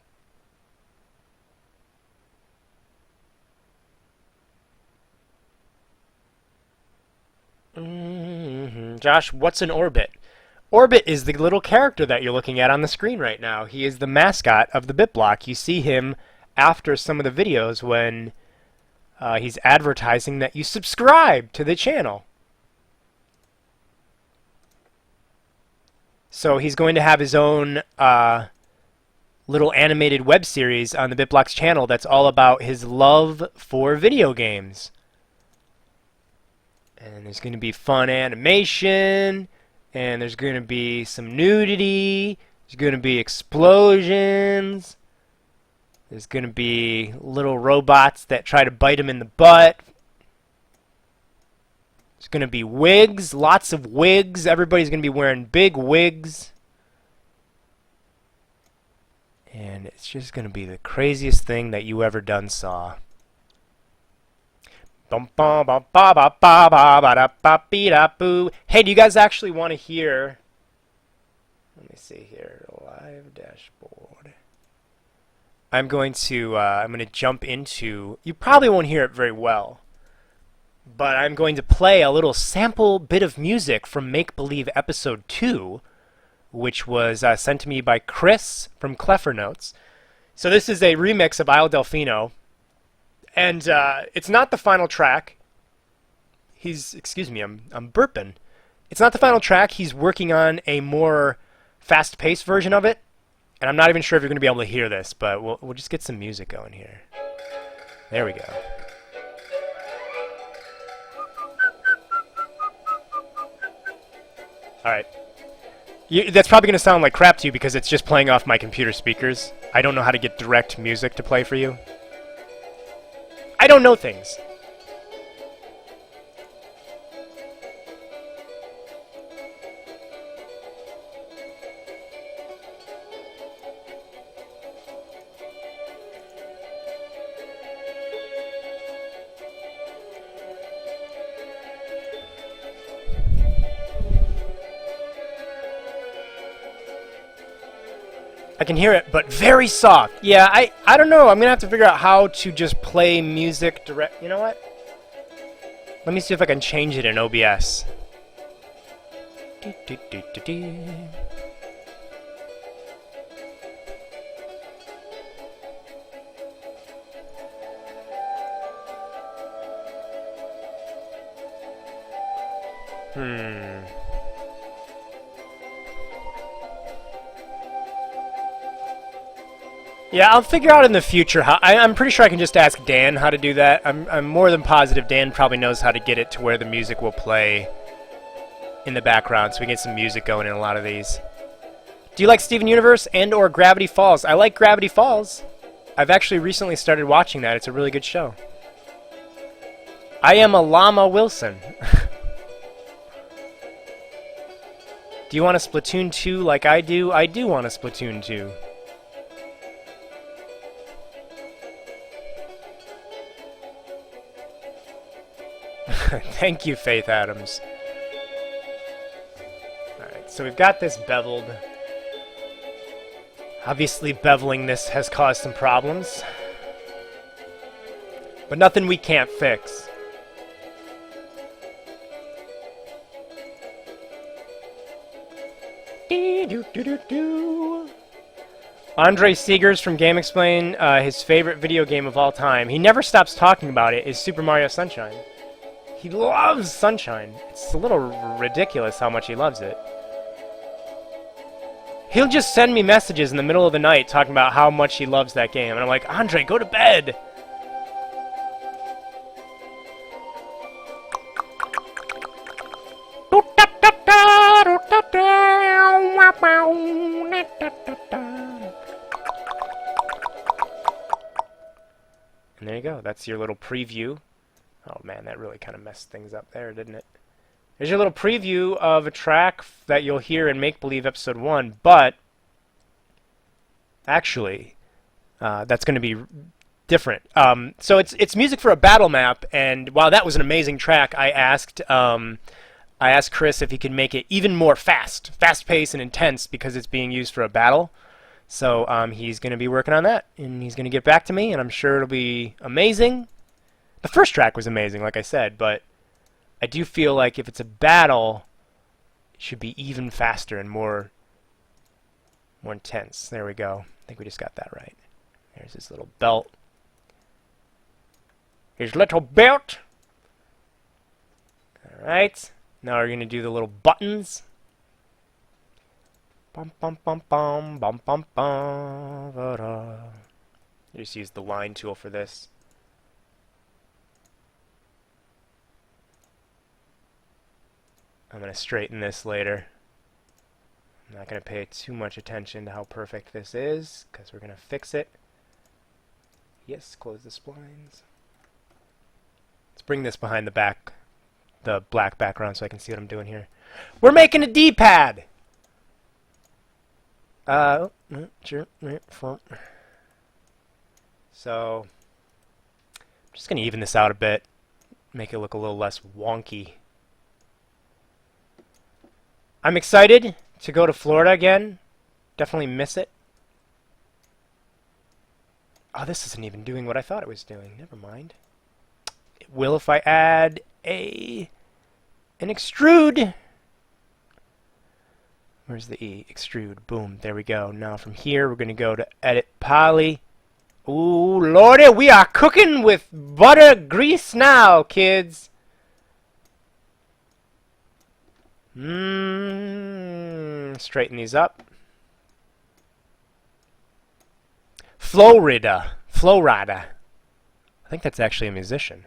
Josh, what's an orbit? Orbit is the little character that you're looking at on the screen right now. He is the mascot of the BitBlock. You see him after some of the videos when he's advertising that you subscribe to the channel. So he's going to have his own little animated web series on the BitBlocks channel that's all about his love for video games. And there's going to be fun animation, and there's going to be some nudity, there's going to be explosions, there's going to be little robots that try to bite him in the butt. There's going to be wigs, lots of wigs. Everybody's going to be wearing big wigs. And it's just going to be the craziest thing that you ever done saw. Hey, do you guys actually want to hear? Let me see here. Live dashboard. I'm going to jump into. You probably won't hear it very well, but I'm going to play a little sample bit of music from Make Believe Episode 2, which was sent to me by Chris from Cleffer Notes. So this is a remix of Isle Delfino. And it's not the final track. Excuse me, I'm burping. It's not the final track. He's working on a more fast-paced version of it. And I'm not even sure if you're going to be able to hear this, but we'll just get some music going here. There we go. All right. That's probably going to sound like crap to you because it's just playing off my computer speakers. I don't know how to get direct music to play for you. I don't know things. I can hear it, but very soft. Yeah, I don't know. I'm going to have to figure out how to just play music direct. You know what? Let me see if I can change it in OBS. Yeah, I'll figure out in the future how. I'm pretty sure I can just ask Dan how to do that. I'm more than positive Dan probably knows how to get it to where the music will play in the background, so we get some music going in a lot of these. Do you like Steven Universe and or Gravity Falls? I like Gravity Falls. I've actually recently started watching that. It's a really good show. I am a Llama Wilson. Do you want a Splatoon 2 like I do? I do want a Splatoon 2. Thank you, Faith Adams. Alright, so we've got this beveled. Obviously, beveling this has caused some problems. But nothing we can't fix. Andre Seegers from Game Explain, his favorite video game of all time. He never stops talking about it, is Super Mario Sunshine. He loves Sunshine. It's a little ridiculous how much he loves it. He'll just send me messages in the middle of the night talking about how much he loves that game. And I'm like, Andre, go to bed! And there you go. That's your little preview. Oh man, that really kind of messed things up there, didn't it? There's your little preview of a track that you'll hear in Make Believe Episode 1, but actually, that's going to be different. So it's music for a battle map, and while that was an amazing track, I asked Chris if he could make it even more fast-paced and intense because it's being used for a battle. So he's going to be working on that, and he's going to get back to me, and I'm sure it'll be amazing. The first track was amazing, like I said, but I do feel like if it's a battle, it should be even faster and more intense. There we go. I think we just got that right. There's his little belt. His little belt. All right. Now we're going to do the little buttons. Bum bum bum bum bum bum bum. Just use the line tool for this. I'm going to straighten this later. I'm not going to pay too much attention to how perfect this is, because we're going to fix it. Yes, close the splines. Let's bring this behind the black background so I can see what I'm doing here. We're making a D-pad! Sure. So, I'm just going to even this out a bit, make it look a little less wonky. I'm excited to go to Florida again. Definitely miss it. Oh, this isn't even doing what I thought it was doing. Never mind. It will if I add an extrude. Where's the E? Extrude. Boom. There we go. Now from here, we're going to go to Edit Poly. Ooh, lordy, we are cooking with butter grease now, kids. Straighten these up. Florida. I think that's actually a musician.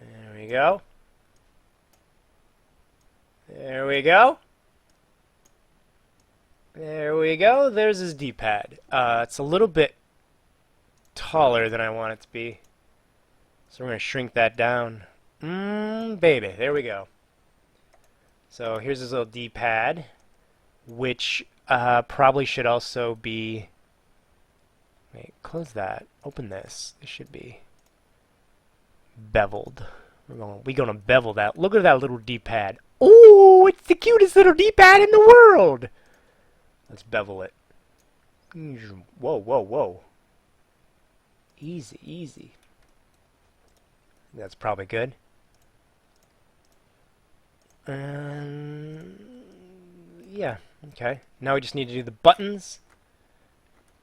There we go. There we go. There we go. There's his D-pad. It's a little bit taller than I want it to be. So we're going to shrink that down. Baby. There we go. So here's his little D-pad, which probably should also be... Wait, close that. Open this. It should be beveled. We're gonna bevel that. Look at that little D-pad. Oh, it's the cutest little D-pad in the world! Let's bevel it. Whoa, whoa, whoa. Easy, easy. That's probably good. Yeah, okay. Now we just need to do the buttons.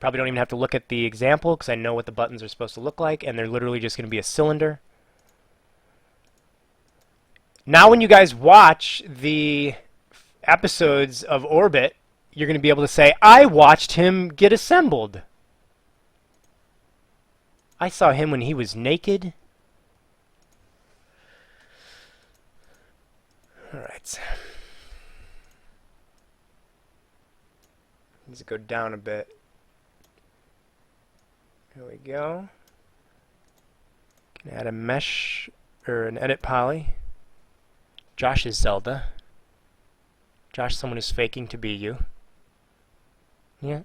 Probably don't even have to look at the example because I know what the buttons are supposed to look like, and they're literally just going to be a cylinder. Now when you guys watch the episodes of Orbit, you're going to be able to say, I watched him get assembled. I saw him when he was naked. Alright. Needs to go down a bit. There we go. Can add a mesh or an edit poly. Josh is Zelda. Josh, someone who's faking to be you. Yeah.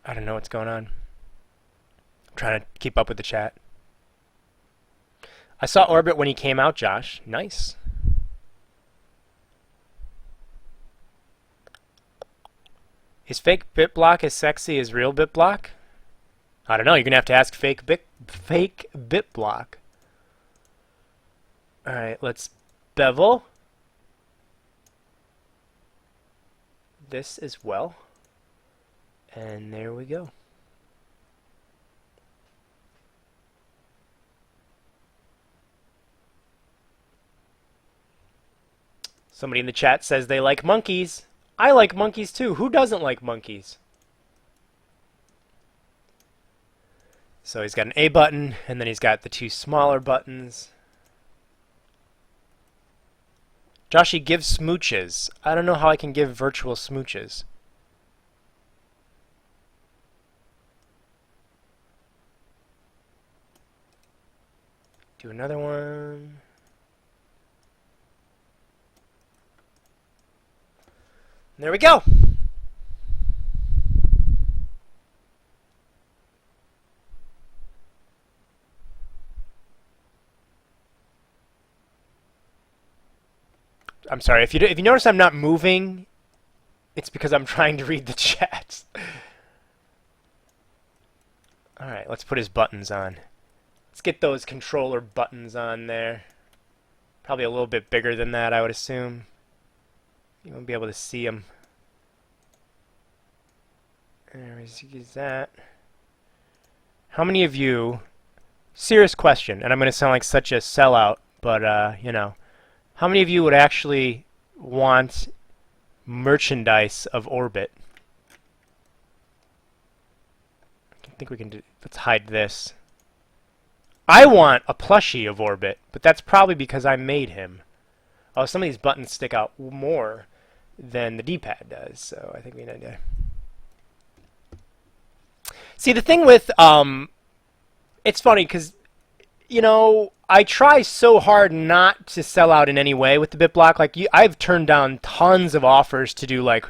I don't know what's going on. I'm trying to keep up with the chat. I saw Orbit when he came out, Josh. Nice. Is fake BitBlock as sexy as real BitBlock? I don't know. You're going to have to ask fake BitBlock. Alright, let's bevel this as well. And there we go. Somebody in the chat says they like monkeys. I like monkeys too. Who doesn't like monkeys? So he's got an A button, and then he's got the two smaller buttons. Joshy, give smooches. I don't know how I can give virtual smooches. Do another one. There we go. I'm sorry, if you notice I'm not moving, it's because I'm trying to read the chat. Alright, let's put his buttons on. Let's get those controller buttons on there. Probably a little bit bigger than that, I would assume. You won't be able to see him. Anyways, use that. How many of you, serious question, and I'm going to sound like such a sellout, but, you know, how many of you would actually want merchandise of Orbit? I think we can do, let's hide this. I want a plushie of Orbit, but that's probably because I made him. Oh, some of these buttons stick out more than the D-pad does, so I think we need to... See, the thing with, it's funny because, you know, I try so hard not to sell out in any way with the BitBlock. Like, I've turned down tons of offers to do, like,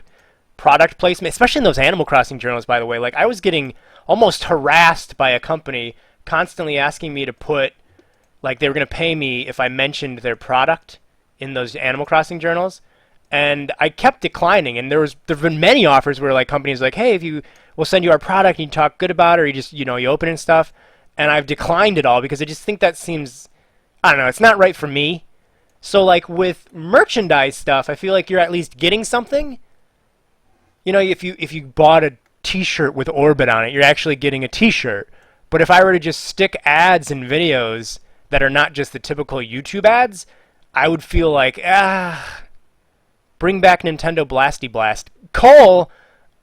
product placement, especially in those Animal Crossing journals, by the way. Like, I was getting almost harassed by a company constantly asking me to put, like, they were going to pay me if I mentioned their product in those Animal Crossing journals. And I kept declining, and there've been many offers where, like, companies like, hey, if you... we'll send you our product and you talk good about it, or you just, you know, you open it and stuff. And I've declined it all because I just think that seems, I don't know, it's not right for me. So, like, with merchandise stuff, I feel like you're at least getting something. You know, if you bought a t-shirt with Orbit on it, you're actually getting a t-shirt. But if I were to just stick ads in videos that are not just the typical YouTube ads, I would feel like, bring back Nintendo Blasty Blast. Cole...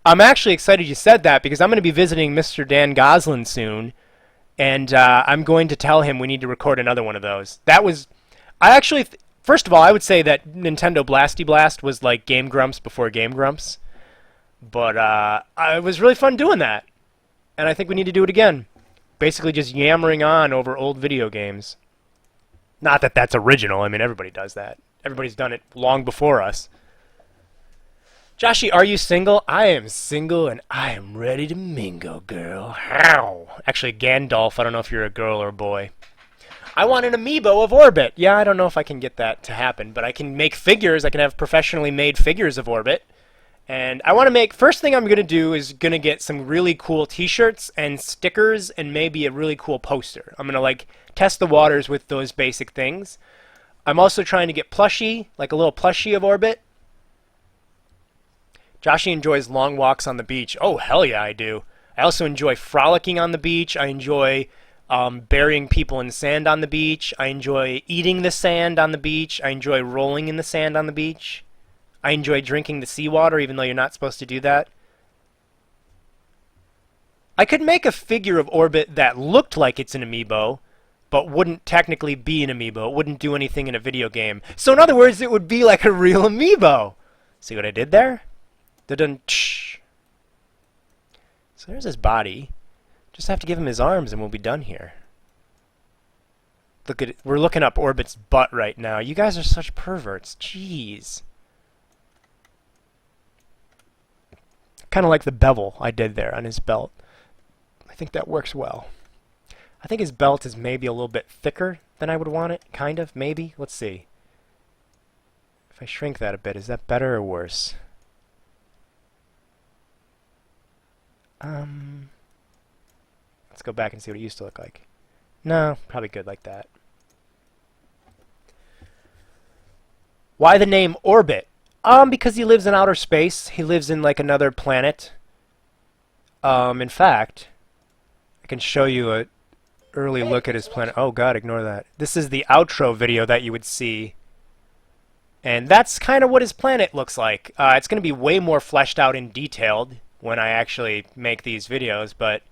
I'm actually excited you said that because I'm going to be visiting Mr. Dan Goslin soon, and I'm going to tell him we need to record another one of those. That was, I actually, first of all, I would say that Nintendo Blasty Blast was like Game Grumps before Game Grumps, but it was really fun doing that, and I think we need to do it again. Basically just yammering on over old video games. Not that that's original, I mean everybody does that. Everybody's done it long before us. Joshy, are you single? I am single, and I am ready to mingle, girl. How? Actually, Gandalf, I don't know if you're a girl or a boy. I want an amiibo of Orbit. Yeah, I don't know if I can get that to happen, but I can make figures. I can have professionally made figures of Orbit. And I want to make, first thing I'm going to do is going to get some really cool t-shirts and stickers and maybe a really cool poster. I'm going to, like, test the waters with those basic things. I'm also trying to get plushie, like a little plushie of Orbit. Joshy enjoys long walks on the beach. Oh, hell yeah, I do. I also enjoy frolicking on the beach. I enjoy burying people in sand on the beach. I enjoy eating the sand on the beach. I enjoy rolling in the sand on the beach. I enjoy drinking the seawater, even though you're not supposed to do that. I could make a figure of Orbit that looked like it's an amiibo, but wouldn't technically be an amiibo. It wouldn't do anything in a video game. So in other words, it would be like a real amiibo. See what I did there? So there's his body. Just have to give him his arms and we'll be done here. Look at it. We're looking up Orbit's butt right now. You guys are such perverts. Jeez. Kind of like the bevel I did there on his belt. I think that works well. I think his belt is maybe a little bit thicker than I would want it. Kind of, maybe. Let's see. If I shrink that a bit, is that better or worse? Let's go back and see what it used to look like. No, probably good like that. Why the name Orbit? Because he lives in outer space. He lives in like another planet. In fact, I can show you a early look at his planet. Oh god, ignore that. This is the outro video that you would see. And that's kind of what his planet looks like. It's going to be way more fleshed out and detailed when I actually make these videos, but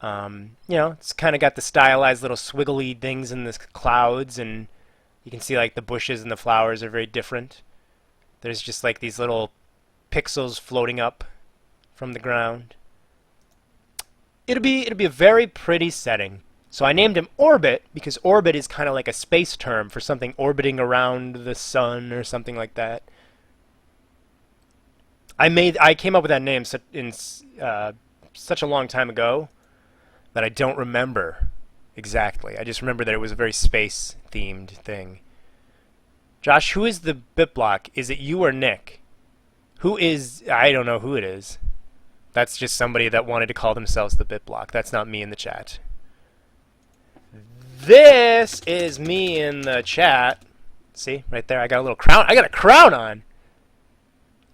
you know, it's kind of got the stylized little swiggly things in the clouds, and you can see like the bushes and the flowers are very different. There's just like these little pixels floating up from the ground. It'll be a very pretty setting. So I named him Orbit because orbit is kind of like a space term for something orbiting around the sun or something like that. I came up with that name in such a long time ago that I don't remember exactly. I just remember that it was a very space-themed thing. Josh, who is the BitBlock? Is it you or Nick? Who is... I don't know who it is. That's just somebody that wanted to call themselves the BitBlock. That's not me in the chat. This is me in the chat. See, right there, I got a little crown. I got a crown on.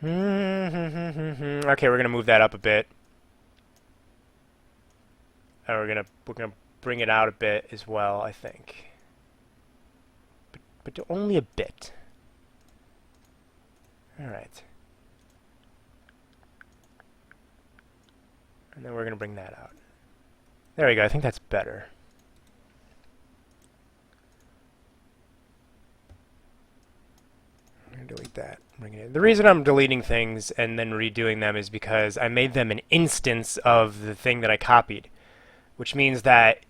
Okay, we're gonna move that up a bit. And we're gonna bring it out a bit as well, I think. But only a bit. Alright. And then we're gonna bring that out. There we go, I think that's better. I'm gonna delete that. Bring it in. The reason I'm deleting things and then redoing them is because I made them an instance of the thing that I copied, which means that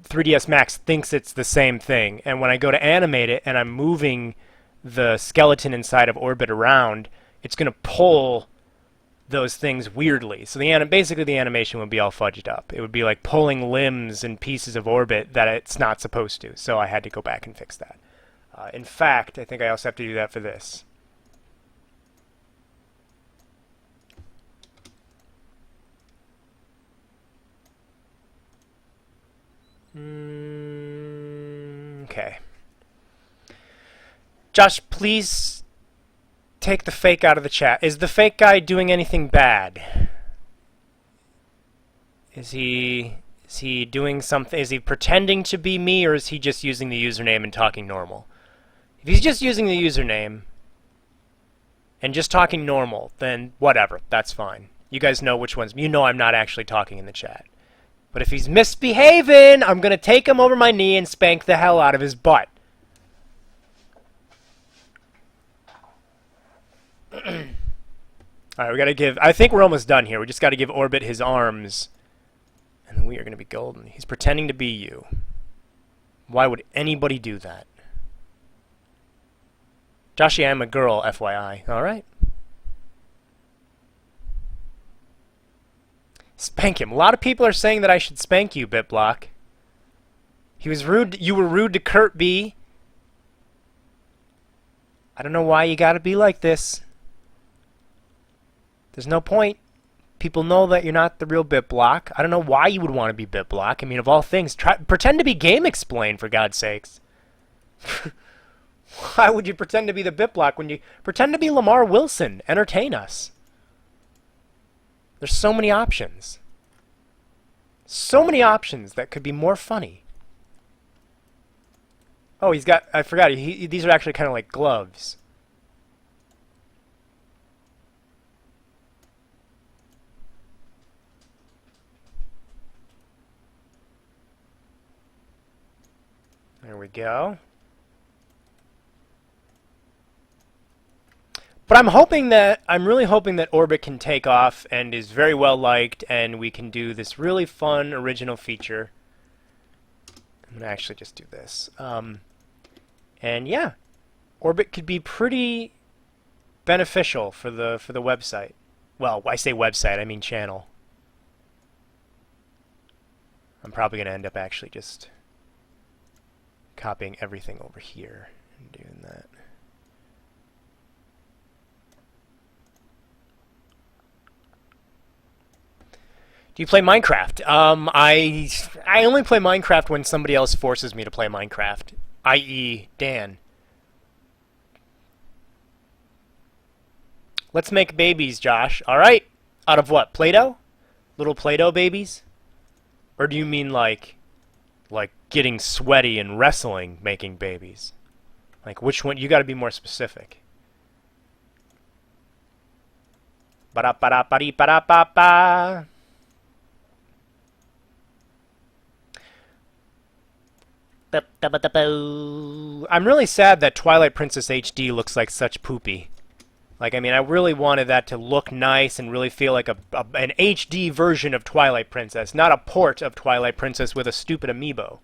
3ds Max thinks it's the same thing, and when I go to animate it and I'm moving the skeleton inside of Orbit around, it's going to pull those things weirdly. So basically the animation would be all fudged up. It would be like pulling limbs and pieces of Orbit that it's not supposed to, so I had to go back and fix that. In fact, I think I also have to do that for this. Okay. Josh, please take the fake out of the chat. Is the fake guy doing anything bad? Is he doing something? Is he pretending to be me, or is he just using the username and talking normal? If he's just using the username and just talking normal, then whatever, that's fine. You guys know which ones. You know I'm not actually talking in the chat. But if he's misbehaving, I'm going to take him over my knee and spank the hell out of his butt. Alright, we got to give... I think we're almost done here. We just got to give Orbit his arms. And we are going to be golden. He's pretending to be you. Why would anybody do that? Joshy, I'm a girl, FYI. Alright. Spank him. A lot of people are saying that I should spank you, BitBlock. He was rude. You were rude to Kurt B. I don't know why you gotta be like this. There's no point. People know that you're not the real BitBlock. I don't know why you would want to be BitBlock. I mean, of all things, pretend to be Game Explain, for God's sakes. Why would you pretend to be the BitBlock when you... Pretend to be Lamar Wilson. Entertain us. There's so many options. So many options that could be more funny. Oh, he's got... I forgot. These are actually kind of like gloves. There we go. But I'm really hoping that Orbit can take off and is very well liked, and we can do this really fun original feature. I'm gonna actually just do this. And yeah, Orbit could be pretty beneficial for the website. Well, I say website, I mean channel. I'm probably gonna end up actually just copying everything over here and doing that. Do you play Minecraft? I only play Minecraft when somebody else forces me to play Minecraft, i.e. Dan. Let's make babies, Josh. All right. Out of what? Play-Doh? Little Play-Doh babies? Or do you mean like getting sweaty and wrestling making babies? Like which one? You got to be more specific. Ba-da-ba-da-ba-dee-ba-da-ba-ba. I'm really sad that Twilight Princess HD looks like such poopy. Like, I mean, I really wanted that to look nice and really feel like an HD version of Twilight Princess, not a port of Twilight Princess with a stupid amiibo.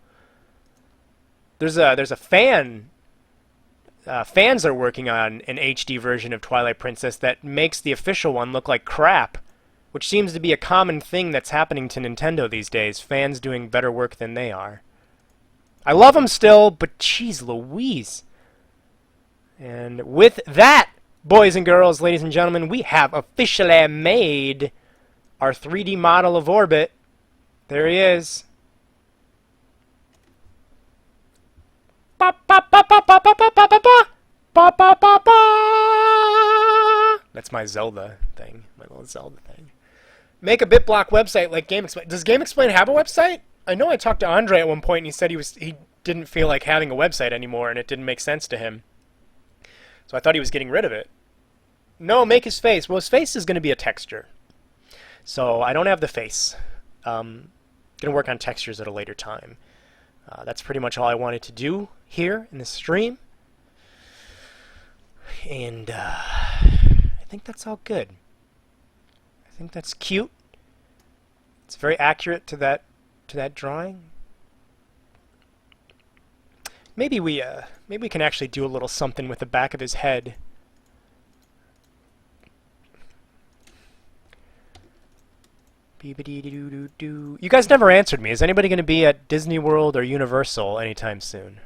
There's a fan. Fans are working on an HD version of Twilight Princess that makes the official one look like crap, which seems to be a common thing that's happening to Nintendo these days. Fans doing better work than they are. I love them still, but jeez Louise. And with that, boys and girls, ladies and gentlemen, we have officially made our 3D model of Orbit. There he is. Ba ba ba ba ba ba ba ba ba ba ba ba ba. That's my Zelda thing. My little Zelda thing. Make a BitBlock website like GameXplain. Does GameXplain have a website? I know I talked to Andre at one point and he said he didn't feel like having a website anymore and it didn't make sense to him. So I thought he was getting rid of it. No, make his face. Well, his face is going to be a texture. So I don't have the face. Going to work on textures at a later time. That's pretty much all I wanted to do here in this stream. And I think that's all good. I think that's cute. It's very accurate to that drawing. Maybe we can actually do a little something with the back of his head. You guys never answered me. Is anybody going to be at Disney World or Universal anytime soon?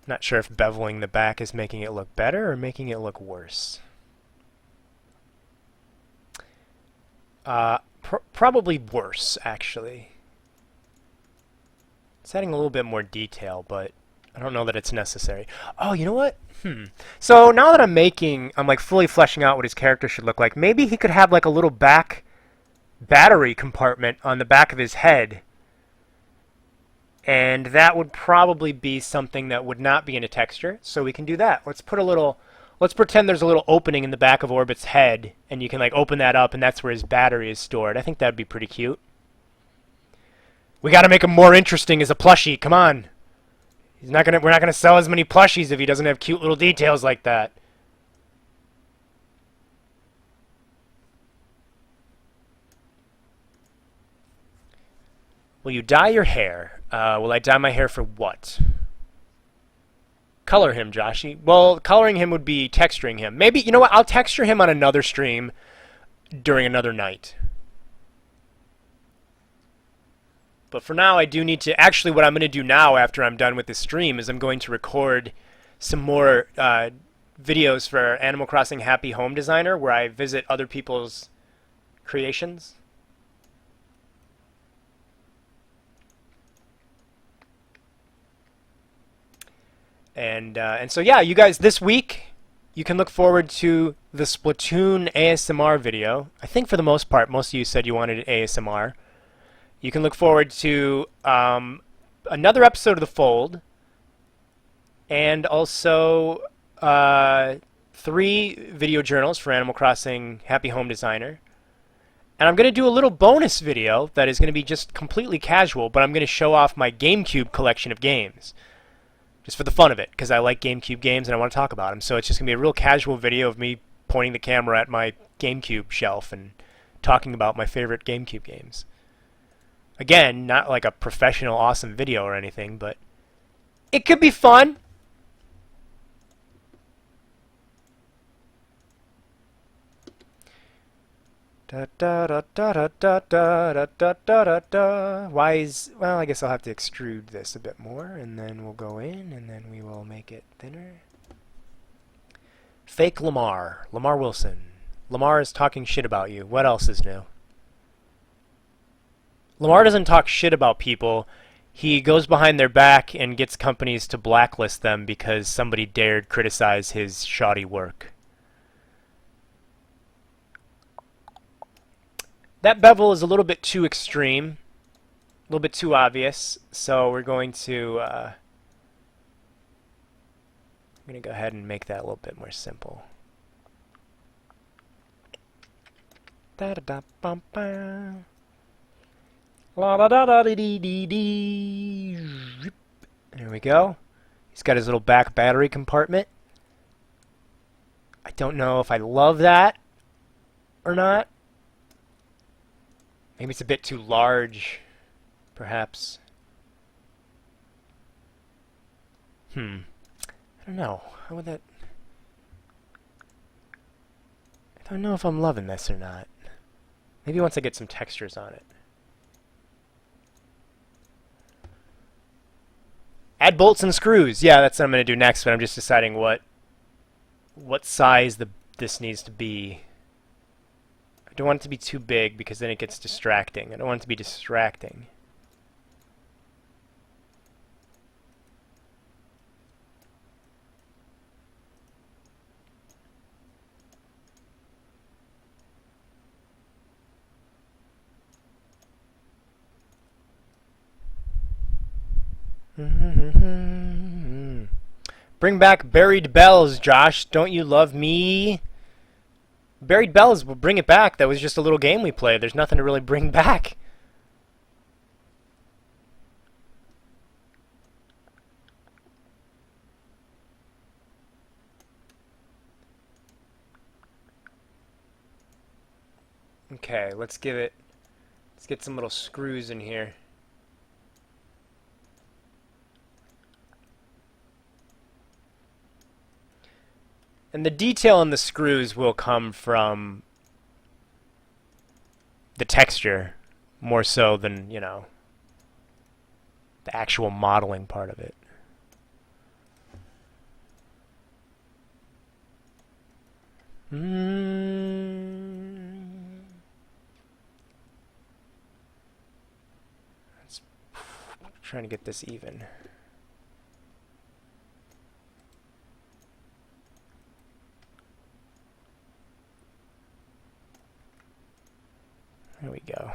Not sure if beveling the back is making it look better or making it look worse. Probably worse, actually. It's adding a little bit more detail, but I don't know that it's necessary. Oh, you know what? So now that I'm like fully fleshing out what his character should look like, maybe he could have like a little back battery compartment on the back of his head. And that would probably be something that would not be in a texture, so we can do that. Let's pretend there's a little opening in the back of Orbit's head, and you can like open that up, and that's where his battery is stored. I think that would be pretty cute. We got to make him more interesting as a plushie. Come on. We're not gonna sell as many plushies if he doesn't have cute little details like that. Will you dye your hair? Will I dye my hair for what? Color him, Joshy. Well, coloring him would be texturing him. Maybe, you know what? I'll texture him on another stream during another night. But for now, I do need to... Actually, what I'm going to do now after I'm done with this stream is I'm going to record some more videos for Animal Crossing Happy Home Designer where I visit other people's creations. And so, yeah, you guys, this week, you can look forward to the Splatoon ASMR video. I think for the most part, most of you said you wanted ASMR. You can look forward to another episode of The Fold, and also 3 video journals for Animal Crossing Happy Home Designer. And I'm going to do a little bonus video that is going to be just completely casual, but I'm going to show off my GameCube collection of games. Just for the fun of it, because I like GameCube games and I want to talk about them. So it's just going to be a real casual video of me pointing the camera at my GameCube shelf and talking about my favorite GameCube games. Again, not like a professional, awesome video or anything, but it could be fun. Da da da da da da da da da da da. Why is... Well, I guess I'll have to extrude this a bit more, and then we'll go in, and then we will make it thinner. Fake Lamar. Lamar Wilson. Lamar is talking shit about you. What else is new? Lamar doesn't talk shit about people. He goes behind their back and gets companies to blacklist them because somebody dared criticize his shoddy work. That bevel is a little bit too extreme, a little bit too obvious, so we're going to go ahead and make that a little bit more simple. Da da da bum bum. La da da da dee dee dee. There we go. He's got his little back battery compartment. I don't know if I love that or not. Maybe it's a bit too large, perhaps. I don't know. How would that... I don't know if I'm loving this or not. Maybe once I get some textures on it. Add bolts and screws. Yeah, that's what I'm going to do next, but I'm just deciding what size this needs to be. I don't want it to be too big because then it gets distracting. I don't want it to be distracting. Bring back Buried Bells, Josh. Don't you love me? Buried Bells, will bring it back. That was just a little game we played. There's nothing to really bring back. Okay, let's get some little screws in here. And the detail on the screws will come from the texture more so than, you know, the actual modeling part of it. Let's trying to get this even. There we go.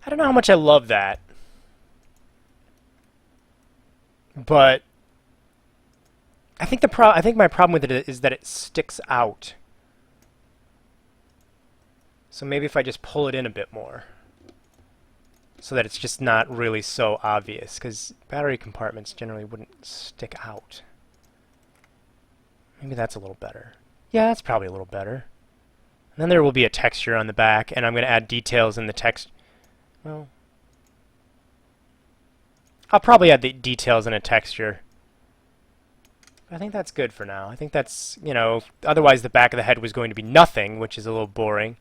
I don't know how much I love that, but I think my problem with it is that it sticks out. So maybe if I just pull it in a bit more, so that it's just not really so obvious, because battery compartments generally wouldn't stick out. Maybe that's a little better. Yeah, that's probably a little better. And then there will be a texture on the back, and I'm going to add details in the text. Well, I'll probably add the details in a texture. I think that's good for now. I think that's, you know, otherwise the back of the head was going to be nothing, which is a little boring.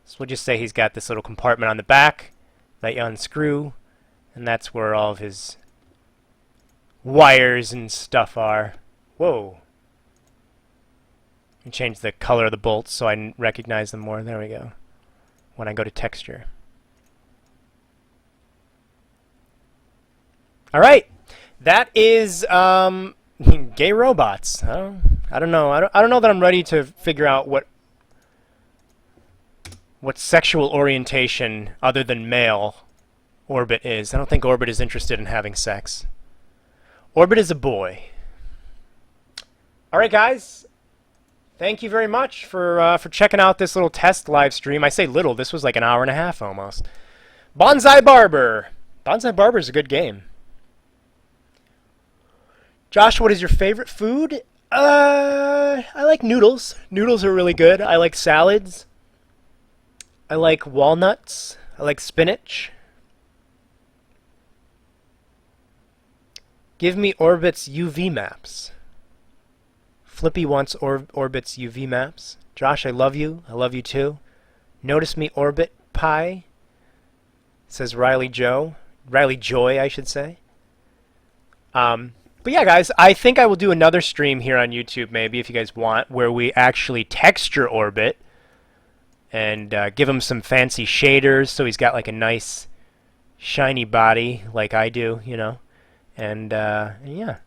So we'll just say he's got this little compartment on the back that you unscrew, and that's where all of his wires and stuff are. Whoa. And change the color of the bolts so I recognize them more. There we go. When I go to texture. All right, that is gay robots. I don't know. I don't know that I'm ready to figure out what sexual orientation other than male Orbit is. I don't think Orbit is interested in having sex. Orbit is a boy. All right, guys. Thank you very much for checking out this little test live stream. I say little. This was like an hour and a half almost. Bonsai Barber. Bonsai Barber is a good game. Josh, what is your favorite food? I like noodles. Noodles are really good. I like salads. I like walnuts. I like spinach. Give me Orbit's UV maps. Flippy wants Orbit's UV maps. Josh, I love you. I love you too. Notice me Orbit Pie. Says Riley Joe. Riley Joy, I should say. But yeah, guys, I think I will do another stream here on YouTube, maybe, if you guys want, where we actually texture Orbit and give him some fancy shaders so he's got like a nice shiny body like I do, you know. And yeah.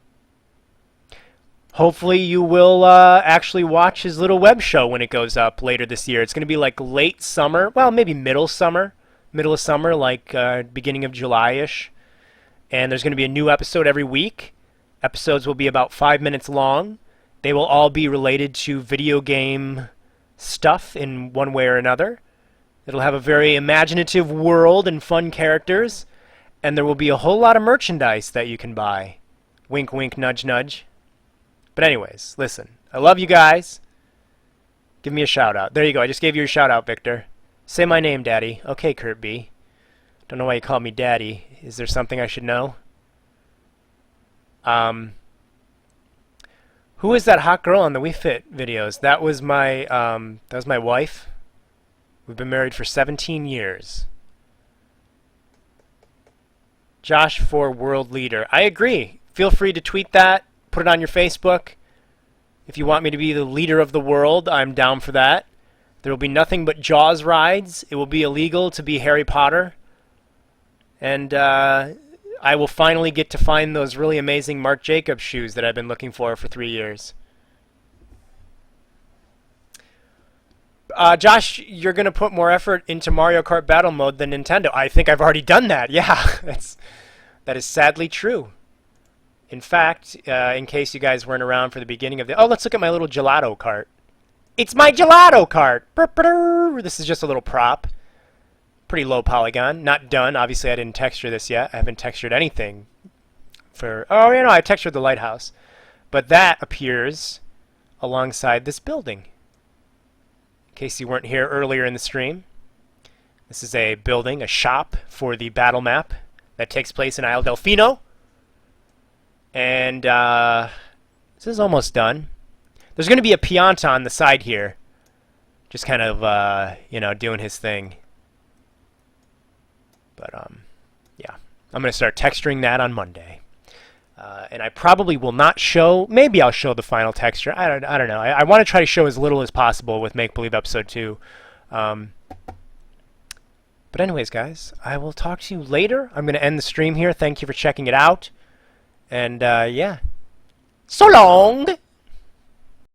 Hopefully you will actually watch his little web show when it goes up later this year. It's going to be like late summer, well, maybe middle of summer, like beginning of July-ish. And there's going to be a new episode every week. Episodes will be about 5 minutes long. They will all be related to video game stuff in one way or another. It'll have a very imaginative world and fun characters. And there will be a whole lot of merchandise that you can buy. Wink, wink, nudge, nudge. But anyways, listen. I love you guys. Give me a shout out. There you go. I just gave you a shout out, Victor. Say my name, Daddy. Okay, Kurt B. Don't know why you call me Daddy. Is there something I should know? Who is that hot girl on the Wii Fit videos? That was my wife. We've been married for 17 years. Josh for world leader. I agree. Feel free to tweet that. Put it on your Facebook. If you want me to be the leader of the world, I'm down for that. There will be nothing but Jaws rides. It will be illegal to be Harry Potter. And I will finally get to find those really amazing Marc Jacobs shoes that I've been looking for 3 years. Josh, you're going to put more effort into Mario Kart Battle Mode than Nintendo. I think I've already done that. Yeah, that is sadly true. In fact, in case you guys weren't around for the beginning of the... Oh, let's look at my little gelato cart. It's my gelato cart! This is just a little prop. Pretty low polygon. Not done. Obviously, I didn't texture this yet. I haven't textured anything for... Oh, you know, I textured the lighthouse. But that appears alongside this building. In case you weren't here earlier in the stream. This is a building, a shop for the battle map that takes place in Isle Delfino. And this is almost done. There's going to be a Pianta on the side here. Just kind of, you know, doing his thing. But, yeah. I'm going to start texturing that on Monday. And I probably will not show... Maybe I'll show the final texture. I don't know. I want to try to show as little as possible with Make Believe Episode 2. But anyways, guys, I will talk to you later. I'm going to end the stream here. Thank you for checking it out. And, yeah. So long!